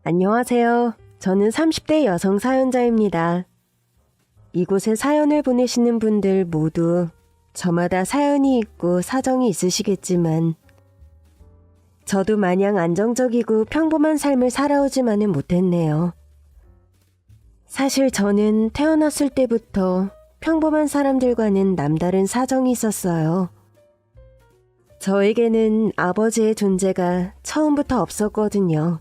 안녕하세요. 저는 30대 여성 사연자입니다. 이곳에 사연을 보내시는 분들 모두 저마다 사연이 있고 사정이 있으시겠지만 저도 마냥 안정적이고 평범한 삶을 살아오지만은 못했네요. 사실 저는 태어났을 때부터 평범한 사람들과는 남다른 사정이 있었어요. 저에게는 아버지의 존재가 처음부터 없었거든요.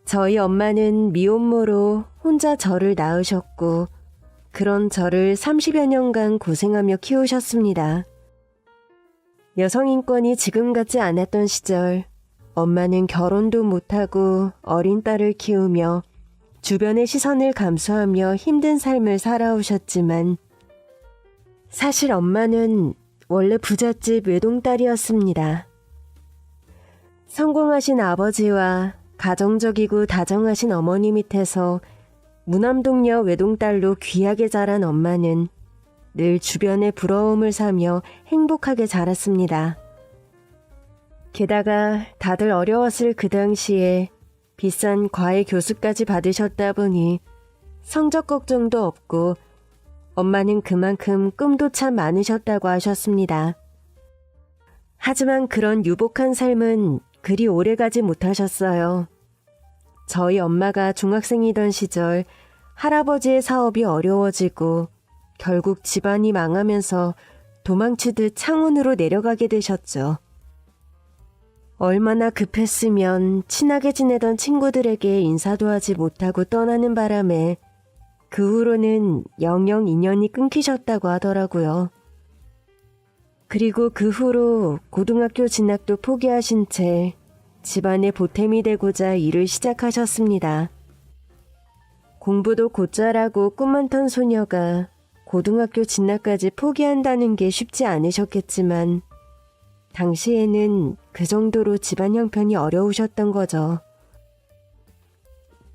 저희 엄마는 미혼모로 혼자 저를 낳으셨고 그런 저를 30여 년간 고생하며 키우셨습니다. 여성 인권이 지금 같지 않았던 시절 엄마는 결혼도 못하고 어린 딸을 키우며 주변의 시선을 감수하며 힘든 삶을 살아오셨지만 사실 엄마는 원래 부잣집 외동딸이었습니다. 성공하신 아버지와 가정적이고 다정하신 어머니 밑에서 무남동녀 외동딸로 귀하게 자란 엄마는 늘 주변의 부러움을 사며 행복하게 자랐습니다. 게다가 다들 어려웠을 그 당시에 비싼 과외 교수까지 받으셨다 보니 성적 걱정도 없고 엄마는 그만큼 꿈도 참 많으셨다고 하셨습니다. 하지만 그런 유복한 삶은 그리 오래가지 못하셨어요. 저희 엄마가 중학생이던 시절 할아버지의 사업이 어려워지고 결국 집안이 망하면서 도망치듯 창원으로 내려가게 되셨죠. 얼마나 급했으면 친하게 지내던 친구들에게 인사도 하지 못하고 떠나는 바람에 그 후로는 영영 인연이 끊기셨다고 하더라고요. 그리고 그 후로 고등학교 진학도 포기하신 채 집안의 보탬이 되고자 일을 시작하셨습니다. 공부도 곧잘하고 꿈 많던 소녀가 고등학교 진학까지 포기한다는 게 쉽지 않으셨겠지만 당시에는 그 정도로 집안 형편이 어려우셨던 거죠.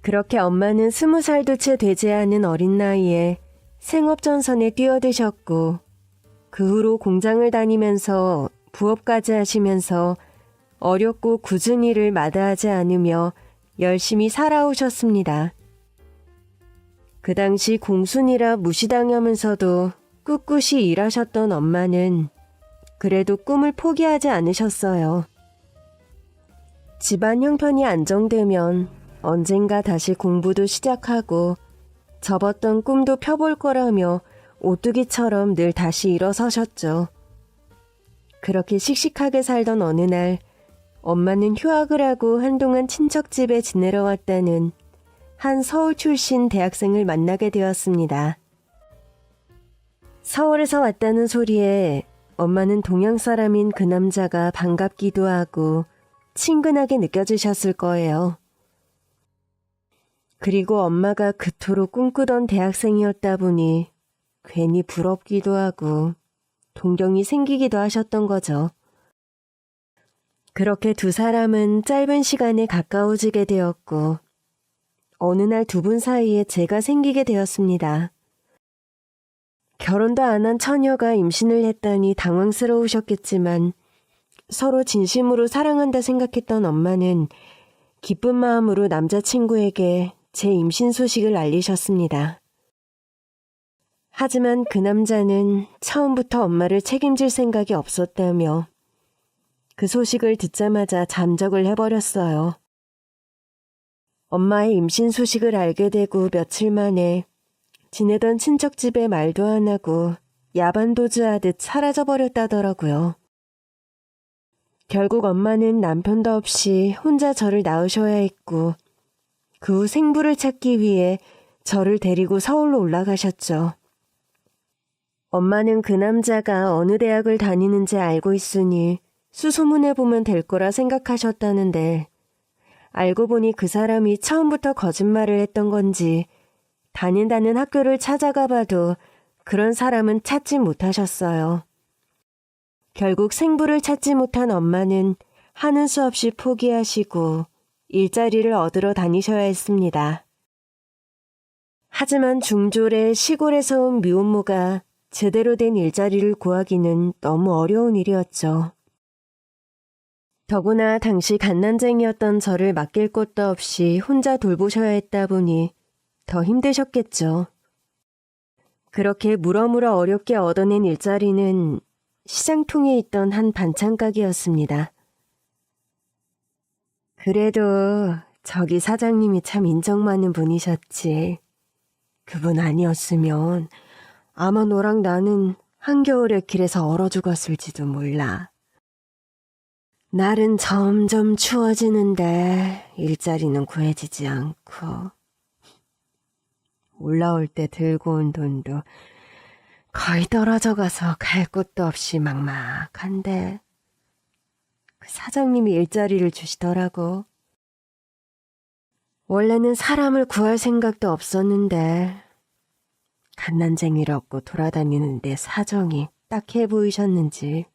그렇게 엄마는 20살도 채 되지 않은 어린 나이에 생업전선에 뛰어드셨고 그 후로 공장을 다니면서 부업까지 하시면서 어렵고 굳은 일을 마다하지 않으며 열심히 살아오셨습니다. 그 당시 공순이라 무시당하면서도 꿋꿋이 일하셨던 엄마는 그래도 꿈을 포기하지 않으셨어요. 집안 형편이 안정되면 언젠가 다시 공부도 시작하고 접었던 꿈도 펴볼 거라며 오뚜기처럼 늘 다시 일어서셨죠. 그렇게 씩씩하게 살던 어느 날 엄마는 휴학을 하고 한동안 친척집에 지내러 왔다는 한 서울 출신 대학생을 만나게 되었습니다. 서울에서 왔다는 소리에 엄마는 동양 사람인 그 남자가 반갑기도 하고 친근하게 느껴지셨을 거예요. 그리고 엄마가 그토록 꿈꾸던 대학생이었다 보니 괜히 부럽기도 하고 동경이 생기기도 하셨던 거죠. 그렇게 두 사람은 짧은 시간에 가까워지게 되었고 어느 날 두 분 사이에 재가 생기게 되었습니다. 결혼도 안 한 처녀가 임신을 했다니 당황스러우셨겠지만 서로 진심으로 사랑한다 생각했던 엄마는 기쁜 마음으로 남자친구에게 제 임신 소식을 알리셨습니다. 하지만 그 남자는 처음부터 엄마를 책임질 생각이 없었다며 그 소식을 듣자마자 잠적을 해버렸어요. 엄마의 임신 소식을 알게 되고 며칠 만에 지내던 친척집에 말도 안 하고 야반도주하듯 사라져버렸다더라고요. 결국 엄마는 남편도 없이 혼자 저를 낳으셔야 했고 그 후 생부를 찾기 위해 저를 데리고 서울로 올라가셨죠. 엄마는 그 남자가 어느 대학을 다니는지 알고 있으니 수소문해보면 될 거라 생각하셨다는데 알고 보니 그 사람이 처음부터 거짓말을 했던 건지 다닌다는 학교를 찾아가 봐도 그런 사람은 찾지 못하셨어요. 결국 생부를 찾지 못한 엄마는 하는 수 없이 포기하시고 일자리를 얻으러 다니셔야 했습니다. 하지만 중졸의 시골에서 온 미혼모가 제대로 된 일자리를 구하기는 너무 어려운 일이었죠. 더구나 당시 갓난쟁이였던 저를 맡길 곳도 없이 혼자 돌보셔야 했다 보니 더 힘드셨겠죠. 그렇게 물어물어 어렵게 얻어낸 일자리는 시장통에 있던 한 반찬 가게였습니다. 그래도 저기 사장님이 참 인정 많은 분이셨지. 그분 아니었으면 아마 너랑 나는 한겨울에 길에서 얼어 죽었을지도 몰라. 날은 점점 추워지는데 일자리는 구해지지 않고 올라올 때 들고 온 돈도 거의 떨어져 가서 갈 곳도 없이 막막한데 그 사장님이 일자리를 주시더라고. 원래는 사람을 구할 생각도 없었는데 갓난쟁이롭고 돌아다니는데 사정이 딱해 보이셨는지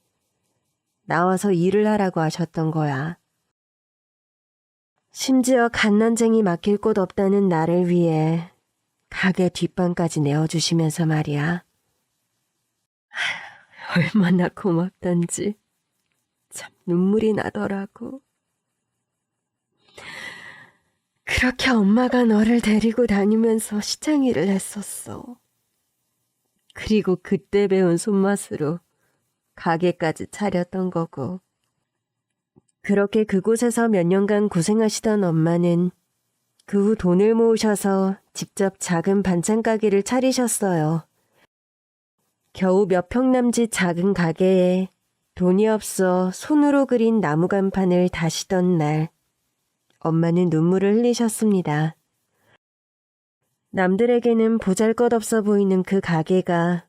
나와서 일을 하라고 하셨던 거야. 심지어 갓난쟁이 맡길 곳 없다는 나를 위해 가게 뒷방까지 내어주시면서 말이야. 얼마나 고맙던지 참 눈물이 나더라고. 그렇게 엄마가 너를 데리고 다니면서 시장 일을 했었어. 그리고 그때 배운 손맛으로 가게까지 차렸던 거고. 그렇게 그곳에서 몇 년간 고생하시던 엄마는 그 후 돈을 모으셔서 직접 작은 반찬 가게를 차리셨어요. 겨우 몇 평 남짓 작은 가게에 돈이 없어 손으로 그린 나무 간판을 다시던 날 엄마는 눈물을 흘리셨습니다. 남들에게는 보잘것없어 보이는 그 가게가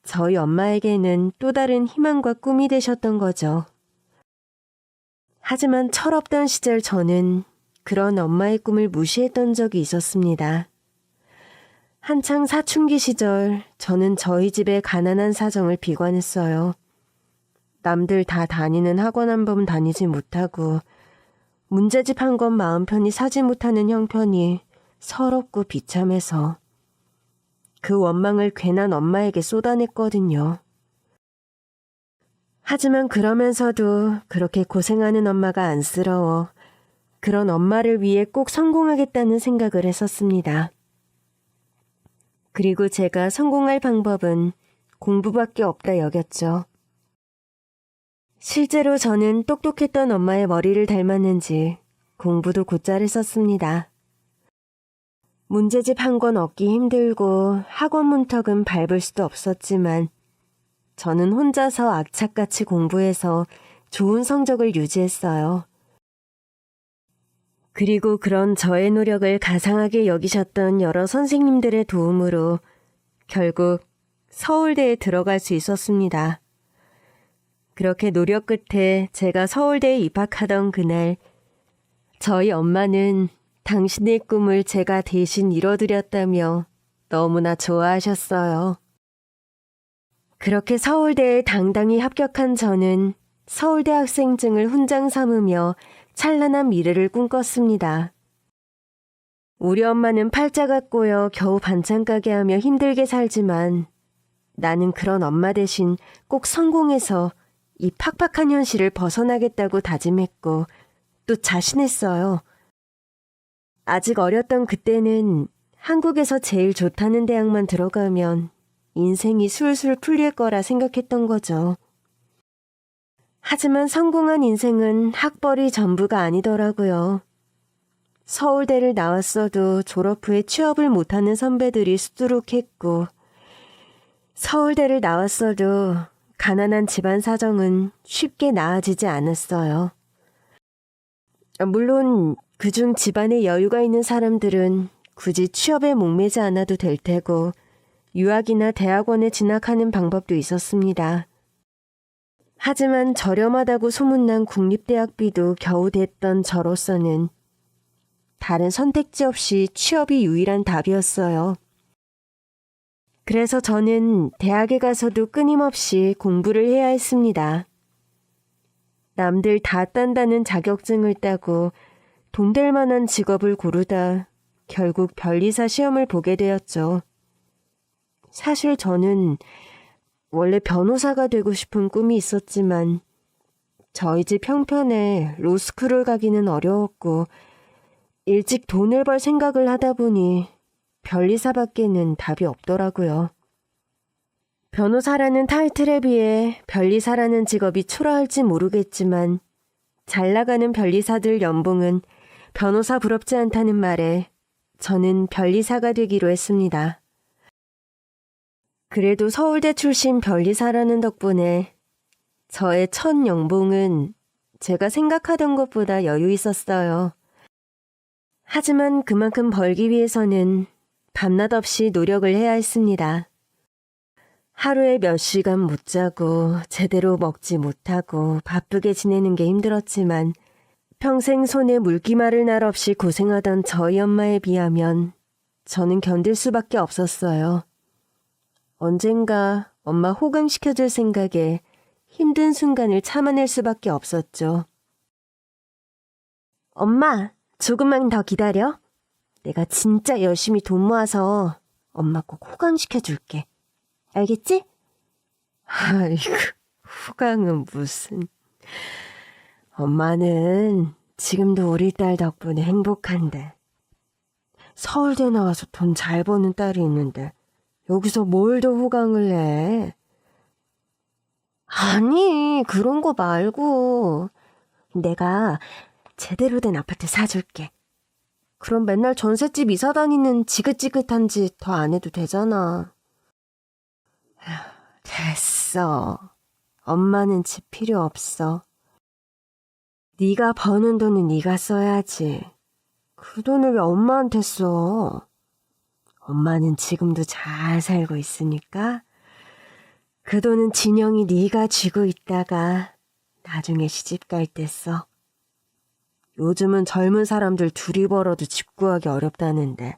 저희 엄마에게는 또 다른 희망과 꿈이 되셨던 거죠. 하지만 철없던 시절 저는 그런 엄마의 꿈을 무시했던 적이 있었습니다. 한창 사춘기 시절 저는 저희 집의 가난한 사정을 비관했어요. 남들 다 다니는 학원 한 번 다니지 못하고 문제집 한 권 마음 편히 사지 못하는 형편이 서럽고 비참해서 그 원망을 괜한 엄마에게 쏟아냈거든요. 하지만 그러면서도 그렇게 고생하는 엄마가 안쓰러워 그런 엄마를 위해 꼭 성공하겠다는 생각을 했었습니다. 그리고 제가 성공할 방법은 공부밖에 없다 여겼죠. 실제로 저는 똑똑했던 엄마의 머리를 닮았는지 공부도 곧잘 했었습니다. 문제집 한 권 얻기 힘들고 학원 문턱은 밟을 수도 없었지만 저는 혼자서 악착같이 공부해서 좋은 성적을 유지했어요. 그리고 그런 저의 노력을 가상하게 여기셨던 여러 선생님들의 도움으로 결국 서울대에 들어갈 수 있었습니다. 그렇게 노력 끝에 제가 서울대에 입학하던 그날 저희 엄마는 당신의 꿈을 제가 대신 이뤄드렸다며 너무나 좋아하셨어요. 그렇게 서울대에 당당히 합격한 저는 서울대 학생증을 훈장 삼으며 찬란한 미래를 꿈꿨습니다. 우리 엄마는 팔자가 꼬여 겨우 반찬 가게 하며 힘들게 살지만 나는 그런 엄마 대신 꼭 성공해서 이 팍팍한 현실을 벗어나겠다고 다짐했고 또 자신했어요. 아직 어렸던 그때는 한국에서 제일 좋다는 대학만 들어가면 인생이 술술 풀릴 거라 생각했던 거죠. 하지만 성공한 인생은 학벌이 전부가 아니더라고요. 서울대를 나왔어도 졸업 후에 취업을 못하는 선배들이 수두룩했고 서울대를 나왔어도 가난한 집안 사정은 쉽게 나아지지 않았어요. 물론 그중 집안에 여유가 있는 사람들은 굳이 취업에 목매지 않아도 될 테고 유학이나 대학원에 진학하는 방법도 있었습니다. 하지만 저렴하다고 소문난 국립대학비도 겨우 댔던 저로서는 다른 선택지 없이 취업이 유일한 답이었어요. 그래서 저는 대학에 가서도 끊임없이 공부를 해야 했습니다. 남들 다 딴다는 자격증을 따고 돈 될 만한 직업을 고르다 결국 변리사 시험을 보게 되었죠. 사실 저는 원래 변호사가 되고 싶은 꿈이 있었지만 저희 집 형편에 로스쿨을 가기는 어려웠고 일찍 돈을 벌 생각을 하다 보니 변리사밖에는 답이 없더라고요. 변호사라는 타이틀에 비해 변리사라는 직업이 초라할지 모르겠지만 잘 나가는 변리사들 연봉은 변호사 부럽지 않다는 말에 저는 변리사가 되기로 했습니다. 그래도 서울대 출신 변리사라는 덕분에 저의 첫 연봉은 제가 생각하던 것보다 여유 있었어요. 하지만 그만큼 벌기 위해서는 밤낮 없이 노력을 해야 했습니다. 하루에 몇 시간 못 자고 제대로 먹지 못하고 바쁘게 지내는 게 힘들었지만 평생 손에 물기마를 날 없이 고생하던 저희 엄마에 비하면 저는 견딜 수밖에 없었어요. 언젠가 엄마 호강시켜줄 생각에 힘든 순간을 참아낼 수밖에 없었죠. 엄마, 조금만 더 기다려. 내가 진짜 열심히 돈 모아서 엄마 꼭 호강시켜줄게. 알겠지? 아이고, 호강은 무슨. 엄마는 지금도 우리 딸 덕분에 행복한데. 서울대 나와서 돈 잘 버는 딸이 있는데 여기서 뭘 더 호강을 해? 아니, 그런 거 말고 내가 제대로 된 아파트 사줄게. 그럼 맨날 전셋집 이사 다니는 지긋지긋한 짓 더 안 해도 되잖아. 됐어. 엄마는 집 필요 없어. 네가 버는 돈은 네가 써야지. 그 돈을 왜 엄마한테 써? 엄마는 지금도 잘 살고 있으니까 그 돈은 진영이 네가 쥐고 있다가 나중에 시집 갈 때 써. 요즘은 젊은 사람들 둘이 벌어도 집 구하기 어렵다는데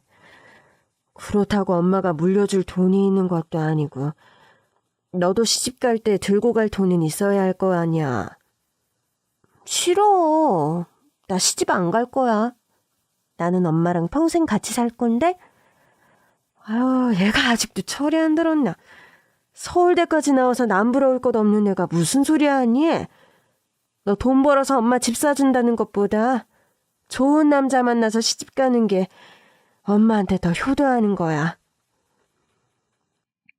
그렇다고 엄마가 물려줄 돈이 있는 것도 아니고 너도 시집 갈 때 들고 갈 돈은 있어야 할 거 아니야. 싫어. 나 시집 안 갈 거야. 나는 엄마랑 평생 같이 살 건데? 아유, 얘가 아직도 철이 안 들었나. 서울대까지 나와서 남부러울 것 없는 애가 무슨 소리 하니? 너 돈 벌어서 엄마 집 사준다는 것보다 좋은 남자 만나서 시집 가는 게 엄마한테 더 효도하는 거야.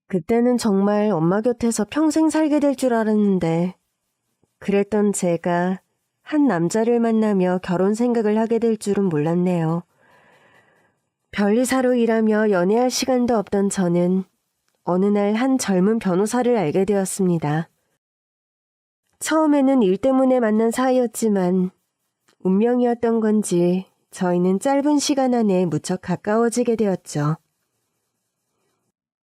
그때는 정말 엄마 곁에서 평생 살게 될 줄 알았는데 그랬던 제가 한 남자를 만나며 결혼 생각을 하게 될 줄은 몰랐네요. 변리사로 일하며 연애할 시간도 없던 저는 어느 날 한 젊은 변호사를 알게 되었습니다. 처음에는 일 때문에 만난 사이였지만 운명이었던 건지 저희는 짧은 시간 안에 무척 가까워지게 되었죠.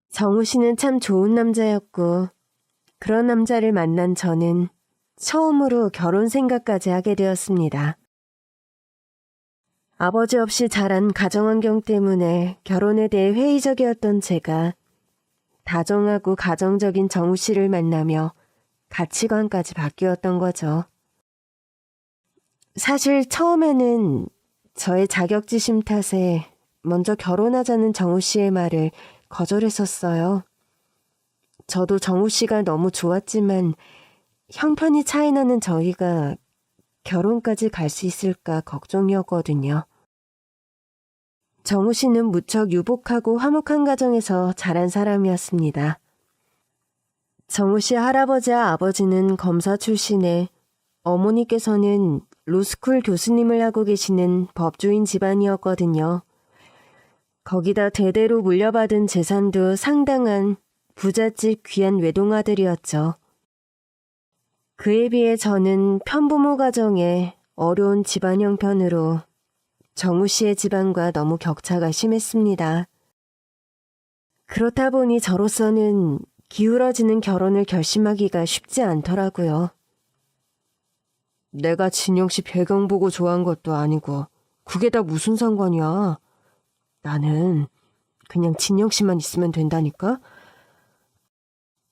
정우 씨는 참 좋은 남자였고 그런 남자를 만난 저는 처음으로 결혼 생각까지 하게 되었습니다. 아버지 없이 자란 가정환경 때문에 결혼에 대해 회의적이었던 제가 다정하고 가정적인 정우 씨를 만나며 가치관까지 바뀌었던 거죠. 사실 처음에는 저의 자격지심 탓에 먼저 결혼하자는 정우 씨의 말을 거절했었어요. 저도 정우 씨가 너무 좋았지만 형편이 차이 나는 저희가 결혼까지 갈 수 있을까 걱정이었거든요. 정우 씨는 무척 유복하고 화목한 가정에서 자란 사람이었습니다. 정우 씨 할아버지와 아버지는 검사 출신에 어머니께서는 로스쿨 교수님을 하고 계시는 법조인 집안이었거든요. 거기다 대대로 물려받은 재산도 상당한 부잣집 귀한 외동아들이었죠. 그에 비해 저는 편부모 가정에 어려운 집안 형편으로 정우 씨의 집안과 너무 격차가 심했습니다. 그렇다 보니 저로서는 기울어지는 결혼을 결심하기가 쉽지 않더라고요. 내가 진영 씨 배경 보고 좋아한 것도 아니고 그게 다 무슨 상관이야. 나는 그냥 진영 씨만 있으면 된다니까.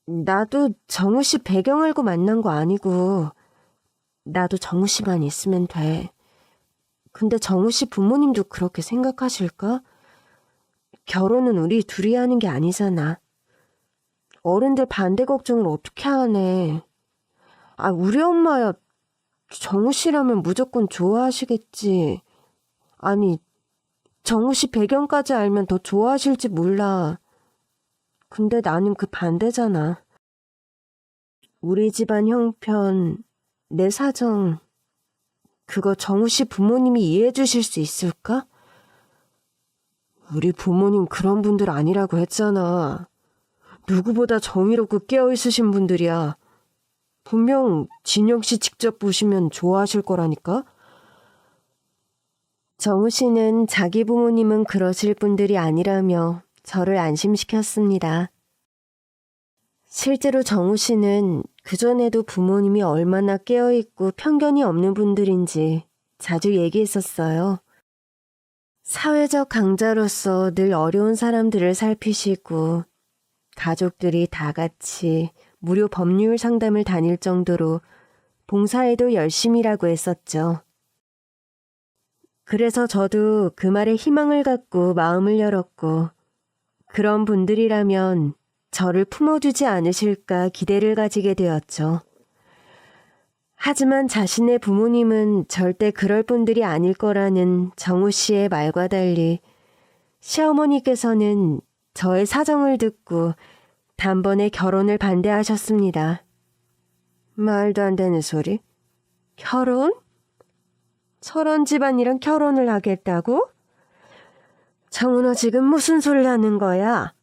나도 정우 씨 배경 알고 만난 거 아니고 나도 정우 씨만 있으면 돼. 근데 정우 씨 부모님도 그렇게 생각하실까? 결혼은 우리 둘이 하는 게 아니잖아. 어른들 반대 걱정을 어떻게 하네. 아, 우리 엄마야 정우 씨라면 무조건 좋아하시겠지. 아니, 정우 씨 배경까지 알면 더 좋아하실지 몰라. 근데 나는 그 반대잖아. 우리 집안 형편, 내 사정, 그거 정우 씨 부모님이 이해해 주실 수 있을까? 우리 부모님 그런 분들 아니라고 했잖아. 누구보다 정의롭고 깨어있으신 분들이야. 분명 진영 씨 직접 보시면 좋아하실 거라니까? 정우 씨는 자기 부모님은 그러실 분들이 아니라며 저를 안심시켰습니다. 실제로 정우 씨는 그전에도 부모님이 얼마나 깨어있고 편견이 없는 분들인지 자주 얘기했었어요. 사회적 강자로서 늘 어려운 사람들을 살피시고 가족들이 다 같이 무료 법률 상담을 다닐 정도로 봉사에도 열심히 일하고 했었죠. 그래서 저도 그 말에 희망을 갖고 마음을 열었고 그런 분들이라면 저를 품어주지 않으실까 기대를 가지게 되었죠. 하지만 자신의 부모님은 절대 그럴 분들이 아닐 거라는 정우 씨의 말과 달리 시어머니께서는 저의 사정을 듣고 단번에 결혼을 반대하셨습니다. 말도 안 되는 소리? 결혼? 저런 집안이랑 결혼을 하겠다고? 정우 너 지금 무슨 소리를 하는 거야?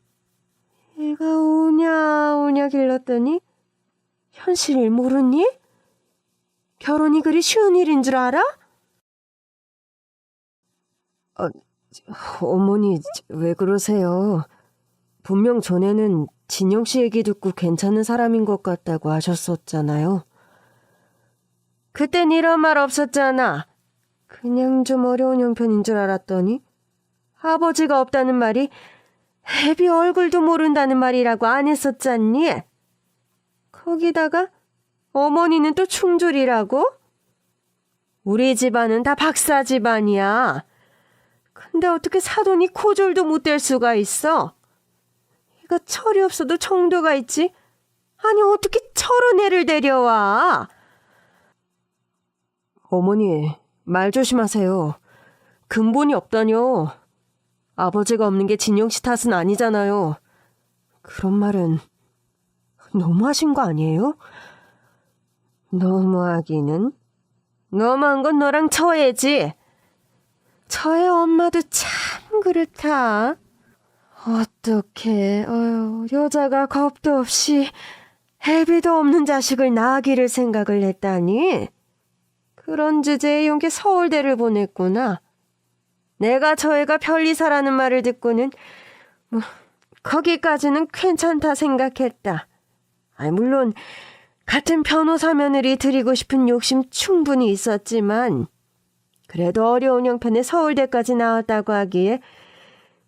얘가 오냐 길렀더니 현실을 모르니? 결혼이 그리 쉬운 일인 줄 알아? 어머니 왜 그러세요? 분명 전에는 진영 씨 얘기 듣고 괜찮은 사람인 것 같다고 하셨었잖아요. 그땐 이런 말 없었잖아. 그냥 좀 어려운 형편인 줄 알았더니 아버지가 없다는 말이 애비 얼굴도 모른다는 말이라고 안 했었잖니? 거기다가 어머니는 또 충졸이라고? 우리 집안은 다 박사 집안이야. 근데 어떻게 사돈이 코졸도 못 될 수가 있어? 이거 철이 없어도 정도가 있지? 아니 어떻게 저런 애를 데려와? 어머니 말 조심하세요. 근본이 없다뇨. 아버지가 없는 게 진영 씨 탓은 아니잖아요. 그런 말은 너무하신 거 아니에요? 너무하기는? 너무한 건 너랑 처애지. 처애 엄마도 참 그렇다. 어떡해. 여자가 겁도 없이 애비도 없는 자식을 낳기를 생각을 했다니. 그런 주제에 용케 서울대를 보냈구나. 내가 저 애가 편리사라는 말을 듣고는 거기까지는 괜찮다 생각했다. 물론 같은 변호사 며느리 드리고 싶은 욕심 충분히 있었지만 그래도 어려운 형편에 서울대까지 나왔다고 하기에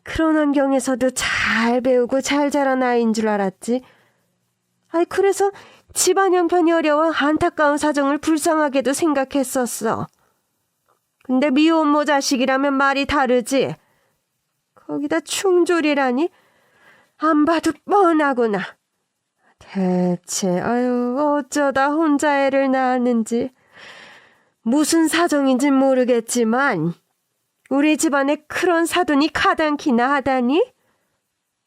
그런 환경에서도 잘 배우고 잘 자란 아이인 줄 알았지. 그래서 집안 형편이 어려워 안타까운 사정을 불쌍하게도 생각했었어. 근데 미혼모 자식이라면 말이 다르지. 거기다 충졸이라니? 안 봐도 뻔하구나. 대체 어쩌다 혼자 애를 낳았는지 무슨 사정인진 모르겠지만 우리 집안에 그런 사돈이 가당키나 하다니?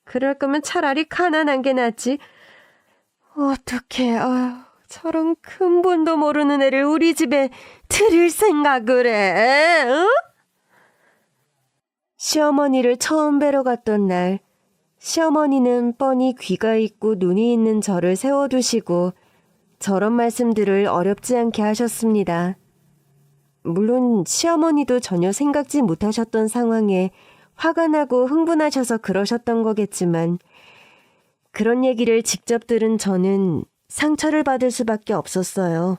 그럴 거면 차라리 가난한 게 낫지. 어떡해. 저런 근본도 모르는 애를 우리 집에 들일 생각을 해. 응? 시어머니를 처음 뵈러 갔던 날 시어머니는 뻔히 귀가 있고 눈이 있는 저를 세워두시고 저런 말씀들을 어렵지 않게 하셨습니다. 물론 시어머니도 전혀 생각지 못하셨던 상황에 화가 나고 흥분하셔서 그러셨던 거겠지만 그런 얘기를 직접 들은 저는 상처를 받을 수밖에 없었어요.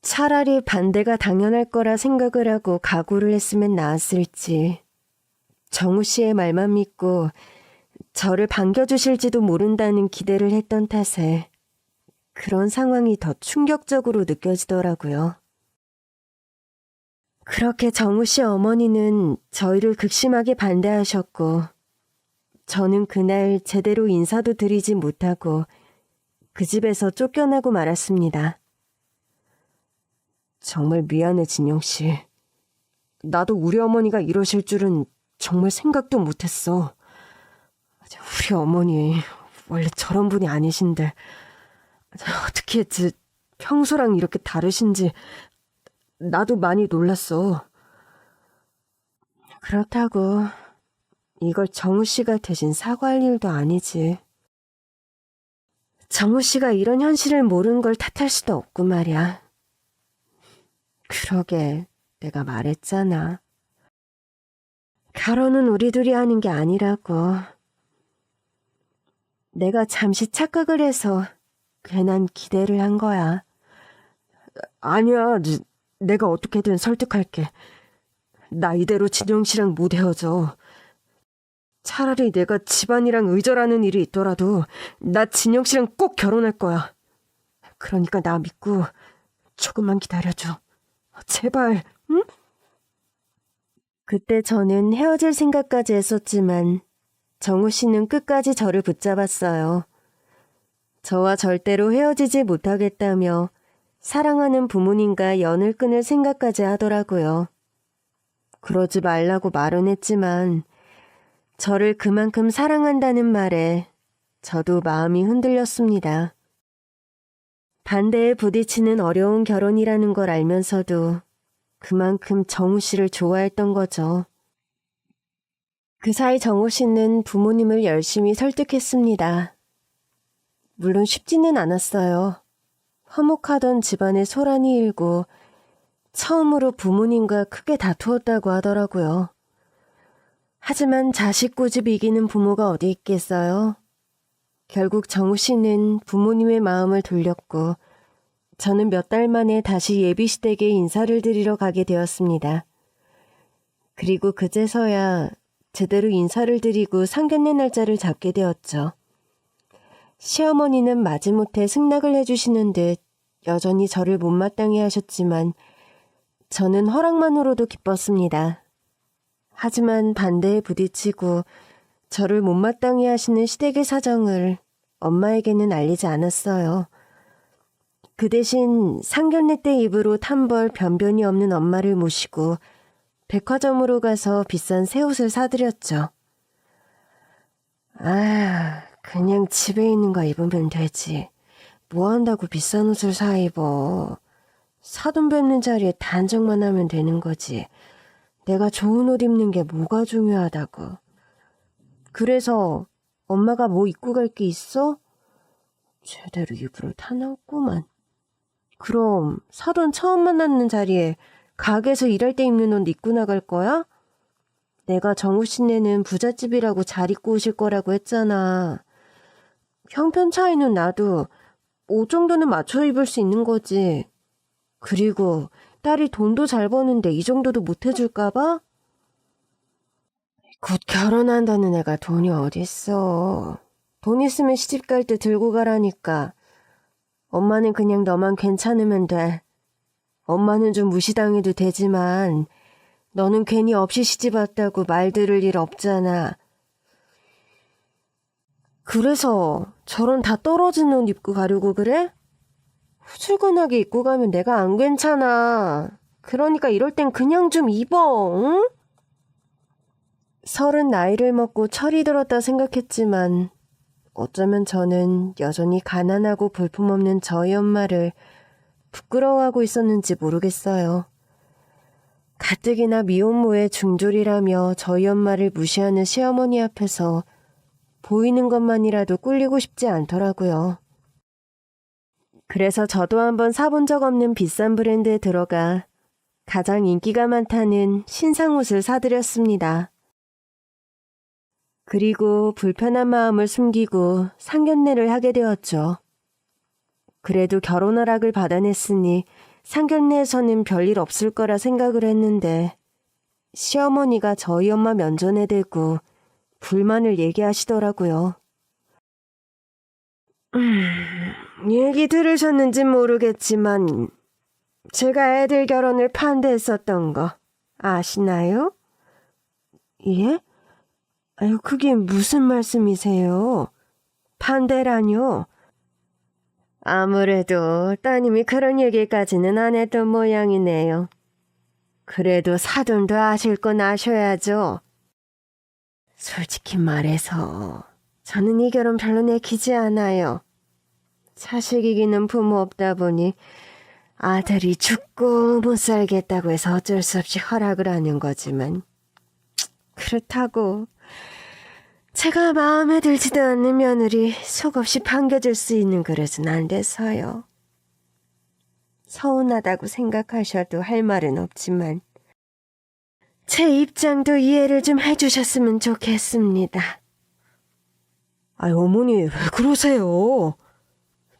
차라리 반대가 당연할 거라 생각을 하고 각오를 했으면 나았을지. 정우 씨의 말만 믿고 저를 반겨주실지도 모른다는 기대를 했던 탓에 그런 상황이 더 충격적으로 느껴지더라고요. 그렇게 정우 씨 어머니는 저희를 극심하게 반대하셨고 저는 그날 제대로 인사도 드리지 못하고 그 집에서 쫓겨나고 말았습니다. 정말 미안해, 진영 씨. 나도 우리 어머니가 이러실 줄은 정말 생각도 못했어. 우리 어머니 원래 저런 분이 아니신데 어떻게 평소랑 이렇게 다르신지 나도 많이 놀랐어. 그렇다고 이걸 정우 씨가 대신 사과할 일도 아니지. 정우 씨가 이런 현실을 모르는 걸 탓할 수도 없고 말이야. 그러게, 내가 말했잖아. 결혼은 우리 둘이 하는 게 아니라고. 내가 잠시 착각을 해서 괜한 기대를 한 거야. 아니야, 내가 어떻게든 설득할게. 나 이대로 진영 씨랑 못 헤어져. 차라리 내가 집안이랑 의절하는 일이 있더라도 나 진영 씨랑 꼭 결혼할 거야. 그러니까 나 믿고 조금만 기다려줘. 제발, 응? 그때 저는 헤어질 생각까지 했었지만 정우 씨는 끝까지 저를 붙잡았어요. 저와 절대로 헤어지지 못하겠다며 사랑하는 부모님과 연을 끊을 생각까지 하더라고요. 그러지 말라고 말은 했지만 저를 그만큼 사랑한다는 말에 저도 마음이 흔들렸습니다. 반대에 부딪히는 어려운 결혼이라는 걸 알면서도 그만큼 정우 씨를 좋아했던 거죠. 그 사이 정우 씨는 부모님을 열심히 설득했습니다. 물론 쉽지는 않았어요. 화목하던 집안에 소란이 일고 처음으로 부모님과 크게 다투었다고 하더라고요. 하지만 자식 고집 이기는 부모가 어디 있겠어요? 결국 정우 씨는 부모님의 마음을 돌렸고 저는 몇 달 만에 다시 예비시댁에 인사를 드리러 가게 되었습니다. 그리고 그제서야 제대로 인사를 드리고 상견례 날짜를 잡게 되었죠. 시어머니는 마지못해 승낙을 해주시는 듯 여전히 저를 못마땅해 하셨지만 저는 허락만으로도 기뻤습니다. 하지만 반대에 부딪히고 저를 못마땅해 하시는 시댁의 사정을 엄마에게는 알리지 않았어요. 그 대신 상견례 때 입으로 탄벌 변변이 없는 엄마를 모시고 백화점으로 가서 비싼 새 옷을 사드렸죠. 그냥 집에 있는 거 입으면 되지. 뭐 한다고 비싼 옷을 사 입어. 사돈 뵙는 자리에 단정만 하면 되는 거지. 내가 좋은 옷 입는 게 뭐가 중요하다고. 그래서 엄마가 뭐 입고 갈 게 있어? 제대로 이불을 타놨구만. 그럼 사돈 처음 만났는 자리에 가게에서 일할 때 입는 옷 입고 나갈 거야? 내가 정우 씨네는 부잣집이라고 잘 입고 오실 거라고 했잖아. 형편 차이는 나도 옷 정도는 맞춰 입을 수 있는 거지. 그리고 딸이 돈도 잘 버는데 이 정도도 못 해줄까 봐? 곧 결혼한다는 애가 돈이 어딨어. 돈 있으면 시집 갈 때 들고 가라니까. 엄마는 그냥 너만 괜찮으면 돼. 엄마는 좀 무시당해도 되지만 너는 괜히 없이 시집 왔다고 말 들을 일 없잖아. 그래서 저런 다 떨어진 옷 입고 가려고 그래? 후줄근하게 입고 가면 내가 안 괜찮아. 그러니까 이럴 땐 그냥 좀 입어, 응? 30 나이를 먹고 철이 들었다 생각했지만 어쩌면 저는 여전히 가난하고 볼품없는 저희 엄마를 부끄러워하고 있었는지 모르겠어요. 가뜩이나 미혼모의 중졸이라며 저희 엄마를 무시하는 시어머니 앞에서 보이는 것만이라도 꿀리고 싶지 않더라고요. 그래서 저도 한번 사본 적 없는 비싼 브랜드에 들어가 가장 인기가 많다는 신상 옷을 사드렸습니다. 그리고 불편한 마음을 숨기고 상견례를 하게 되었죠. 그래도 결혼 허락을 받아냈으니 상견례에서는 별일 없을 거라 생각을 했는데 시어머니가 저희 엄마 면전에 대고 불만을 얘기하시더라고요. 얘기 들으셨는지 모르겠지만 제가 애들 결혼을 반대했었던 거 아시나요? 예? 아유, 그게 무슨 말씀이세요? 반대라뇨? 아무래도 따님이 그런 얘기까지는 안 했던 모양이네요. 그래도 사돈도 아실 건 아셔야죠. 솔직히 말해서 저는 이 결혼 별로 내키지 않아요. 자식 이기는 부모 없다 보니 아들이 죽고 못 살겠다고 해서 어쩔 수 없이 허락을 하는 거지만, 그렇다고 제가 마음에 들지도 않는 며느리 속없이 반겨줄 수 있는 그릇은 안 돼서요. 서운하다고 생각하셔도 할 말은 없지만 제 입장도 이해를 좀 해주셨으면 좋겠습니다. 아이, 어머니, 왜 그러세요?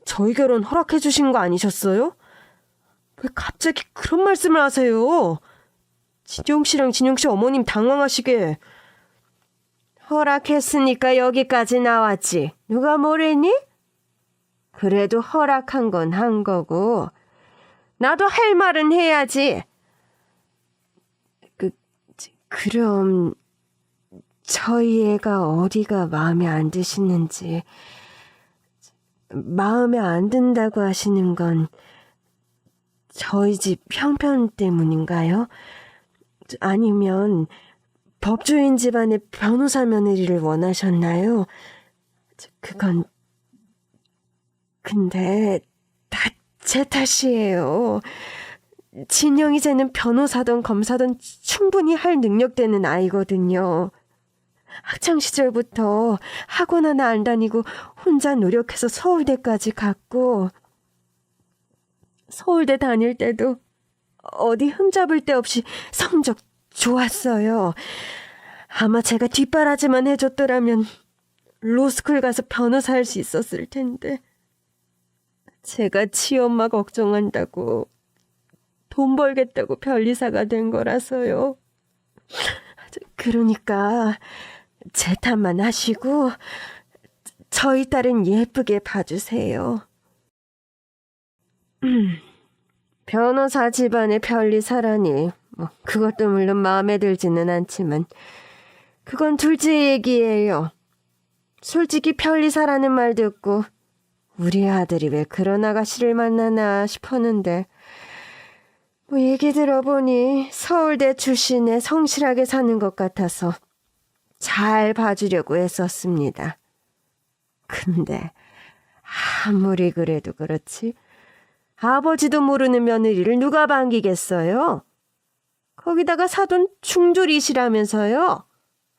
저희 결혼 허락해 주신 거 아니셨어요? 왜 갑자기 그런 말씀을 하세요? 진영 씨랑 진영 씨 어머님 당황하시게. 허락했으니까 여기까지 나왔지. 누가 뭐랬니? 그래도 허락한 건 한 거고 나도 할 말은 해야지. 그럼 저희 애가 어디가 마음에 안 드시는지. 마음에 안 든다고 하시는 건 저희 집 형편 때문인가요? 아니면 법조인 집안의 변호사 며느리를 원하셨나요? 그건 근데 다 제 탓이에요. 진영이 쟤는 변호사든 검사든 충분히 할 능력되는 아이거든요. 학창시절부터 학원 하나 안 다니고 혼자 노력해서 서울대까지 갔고, 서울대 다닐 때도 어디 흠잡을 데 없이 성적 좋았어요. 아마 제가 뒷바라지만 해줬더라면 로스쿨 가서 변호사 할 수 있었을 텐데, 제가 지엄마 걱정한다고 돈 벌겠다고 변리사가 된 거라서요. 그러니까 제 탓만 하시고 저희 딸은 예쁘게 봐주세요. 변호사 집안의 변리사라니 그것도 물론 마음에 들지는 않지만 그건 둘째 얘기예요. 솔직히 변리사라는 말 듣고 우리 아들이 왜 그런 아가씨를 만나나 싶었는데, 얘기 들어보니 서울대 출신에 성실하게 사는 것 같아서 잘 봐주려고 애썼습니다. 근데 아무리 그래도 그렇지 아버지도 모르는 며느리를 누가 반기겠어요? 거기다가 사돈 충줄이시라면서요?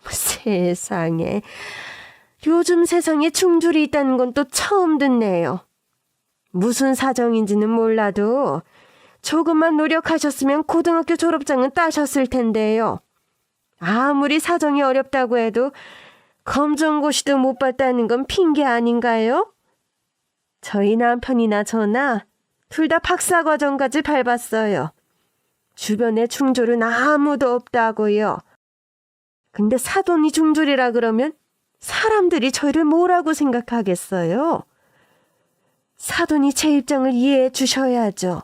세상에, 요즘 세상에 충줄이 있다는 건 또 처음 듣네요. 무슨 사정인지는 몰라도 조금만 노력하셨으면 고등학교 졸업장은 따셨을 텐데요. 아무리 사정이 어렵다고 해도 검정고시도 못 봤다는 건 핑계 아닌가요? 저희 남편이나 저나 둘 다 박사과정까지 밟았어요. 주변에 충졸은 아무도 없다고요. 근데 사돈이 충졸이라 그러면 사람들이 저희를 뭐라고 생각하겠어요? 사돈이 제 입장을 이해해 주셔야죠.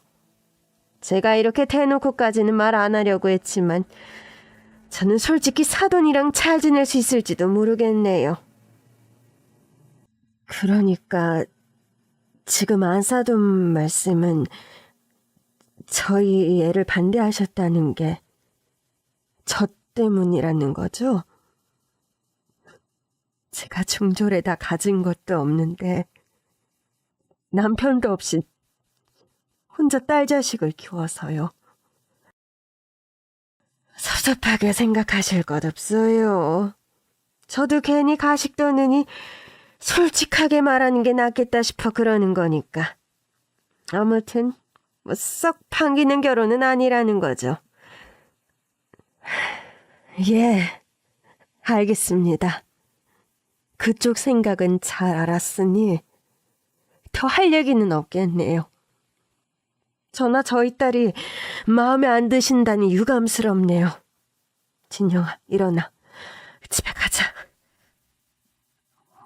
제가 이렇게 대놓고까지는 말 안 하려고 했지만 저는 솔직히 사돈이랑 잘 지낼 수 있을지도 모르겠네요. 그러니까 지금 안사돈 말씀은 저희 애를 반대하셨다는 게 저 때문이라는 거죠? 제가 중졸에 다 가진 것도 없는데 남편도 없이 혼자 딸 자식을 키워서요. 섭섭하게 생각하실 것 없어요. 저도 괜히 가식 떠느니 솔직하게 말하는 게 낫겠다 싶어 그러는 거니까. 아무튼 썩 반기는 결혼은 아니라는 거죠. 예, 알겠습니다. 그쪽 생각은 잘 알았으니 더 할 얘기는 없겠네요. 저나 저희 딸이 마음에 안 드신다니 유감스럽네요. 진영아, 일어나. 집에 가자.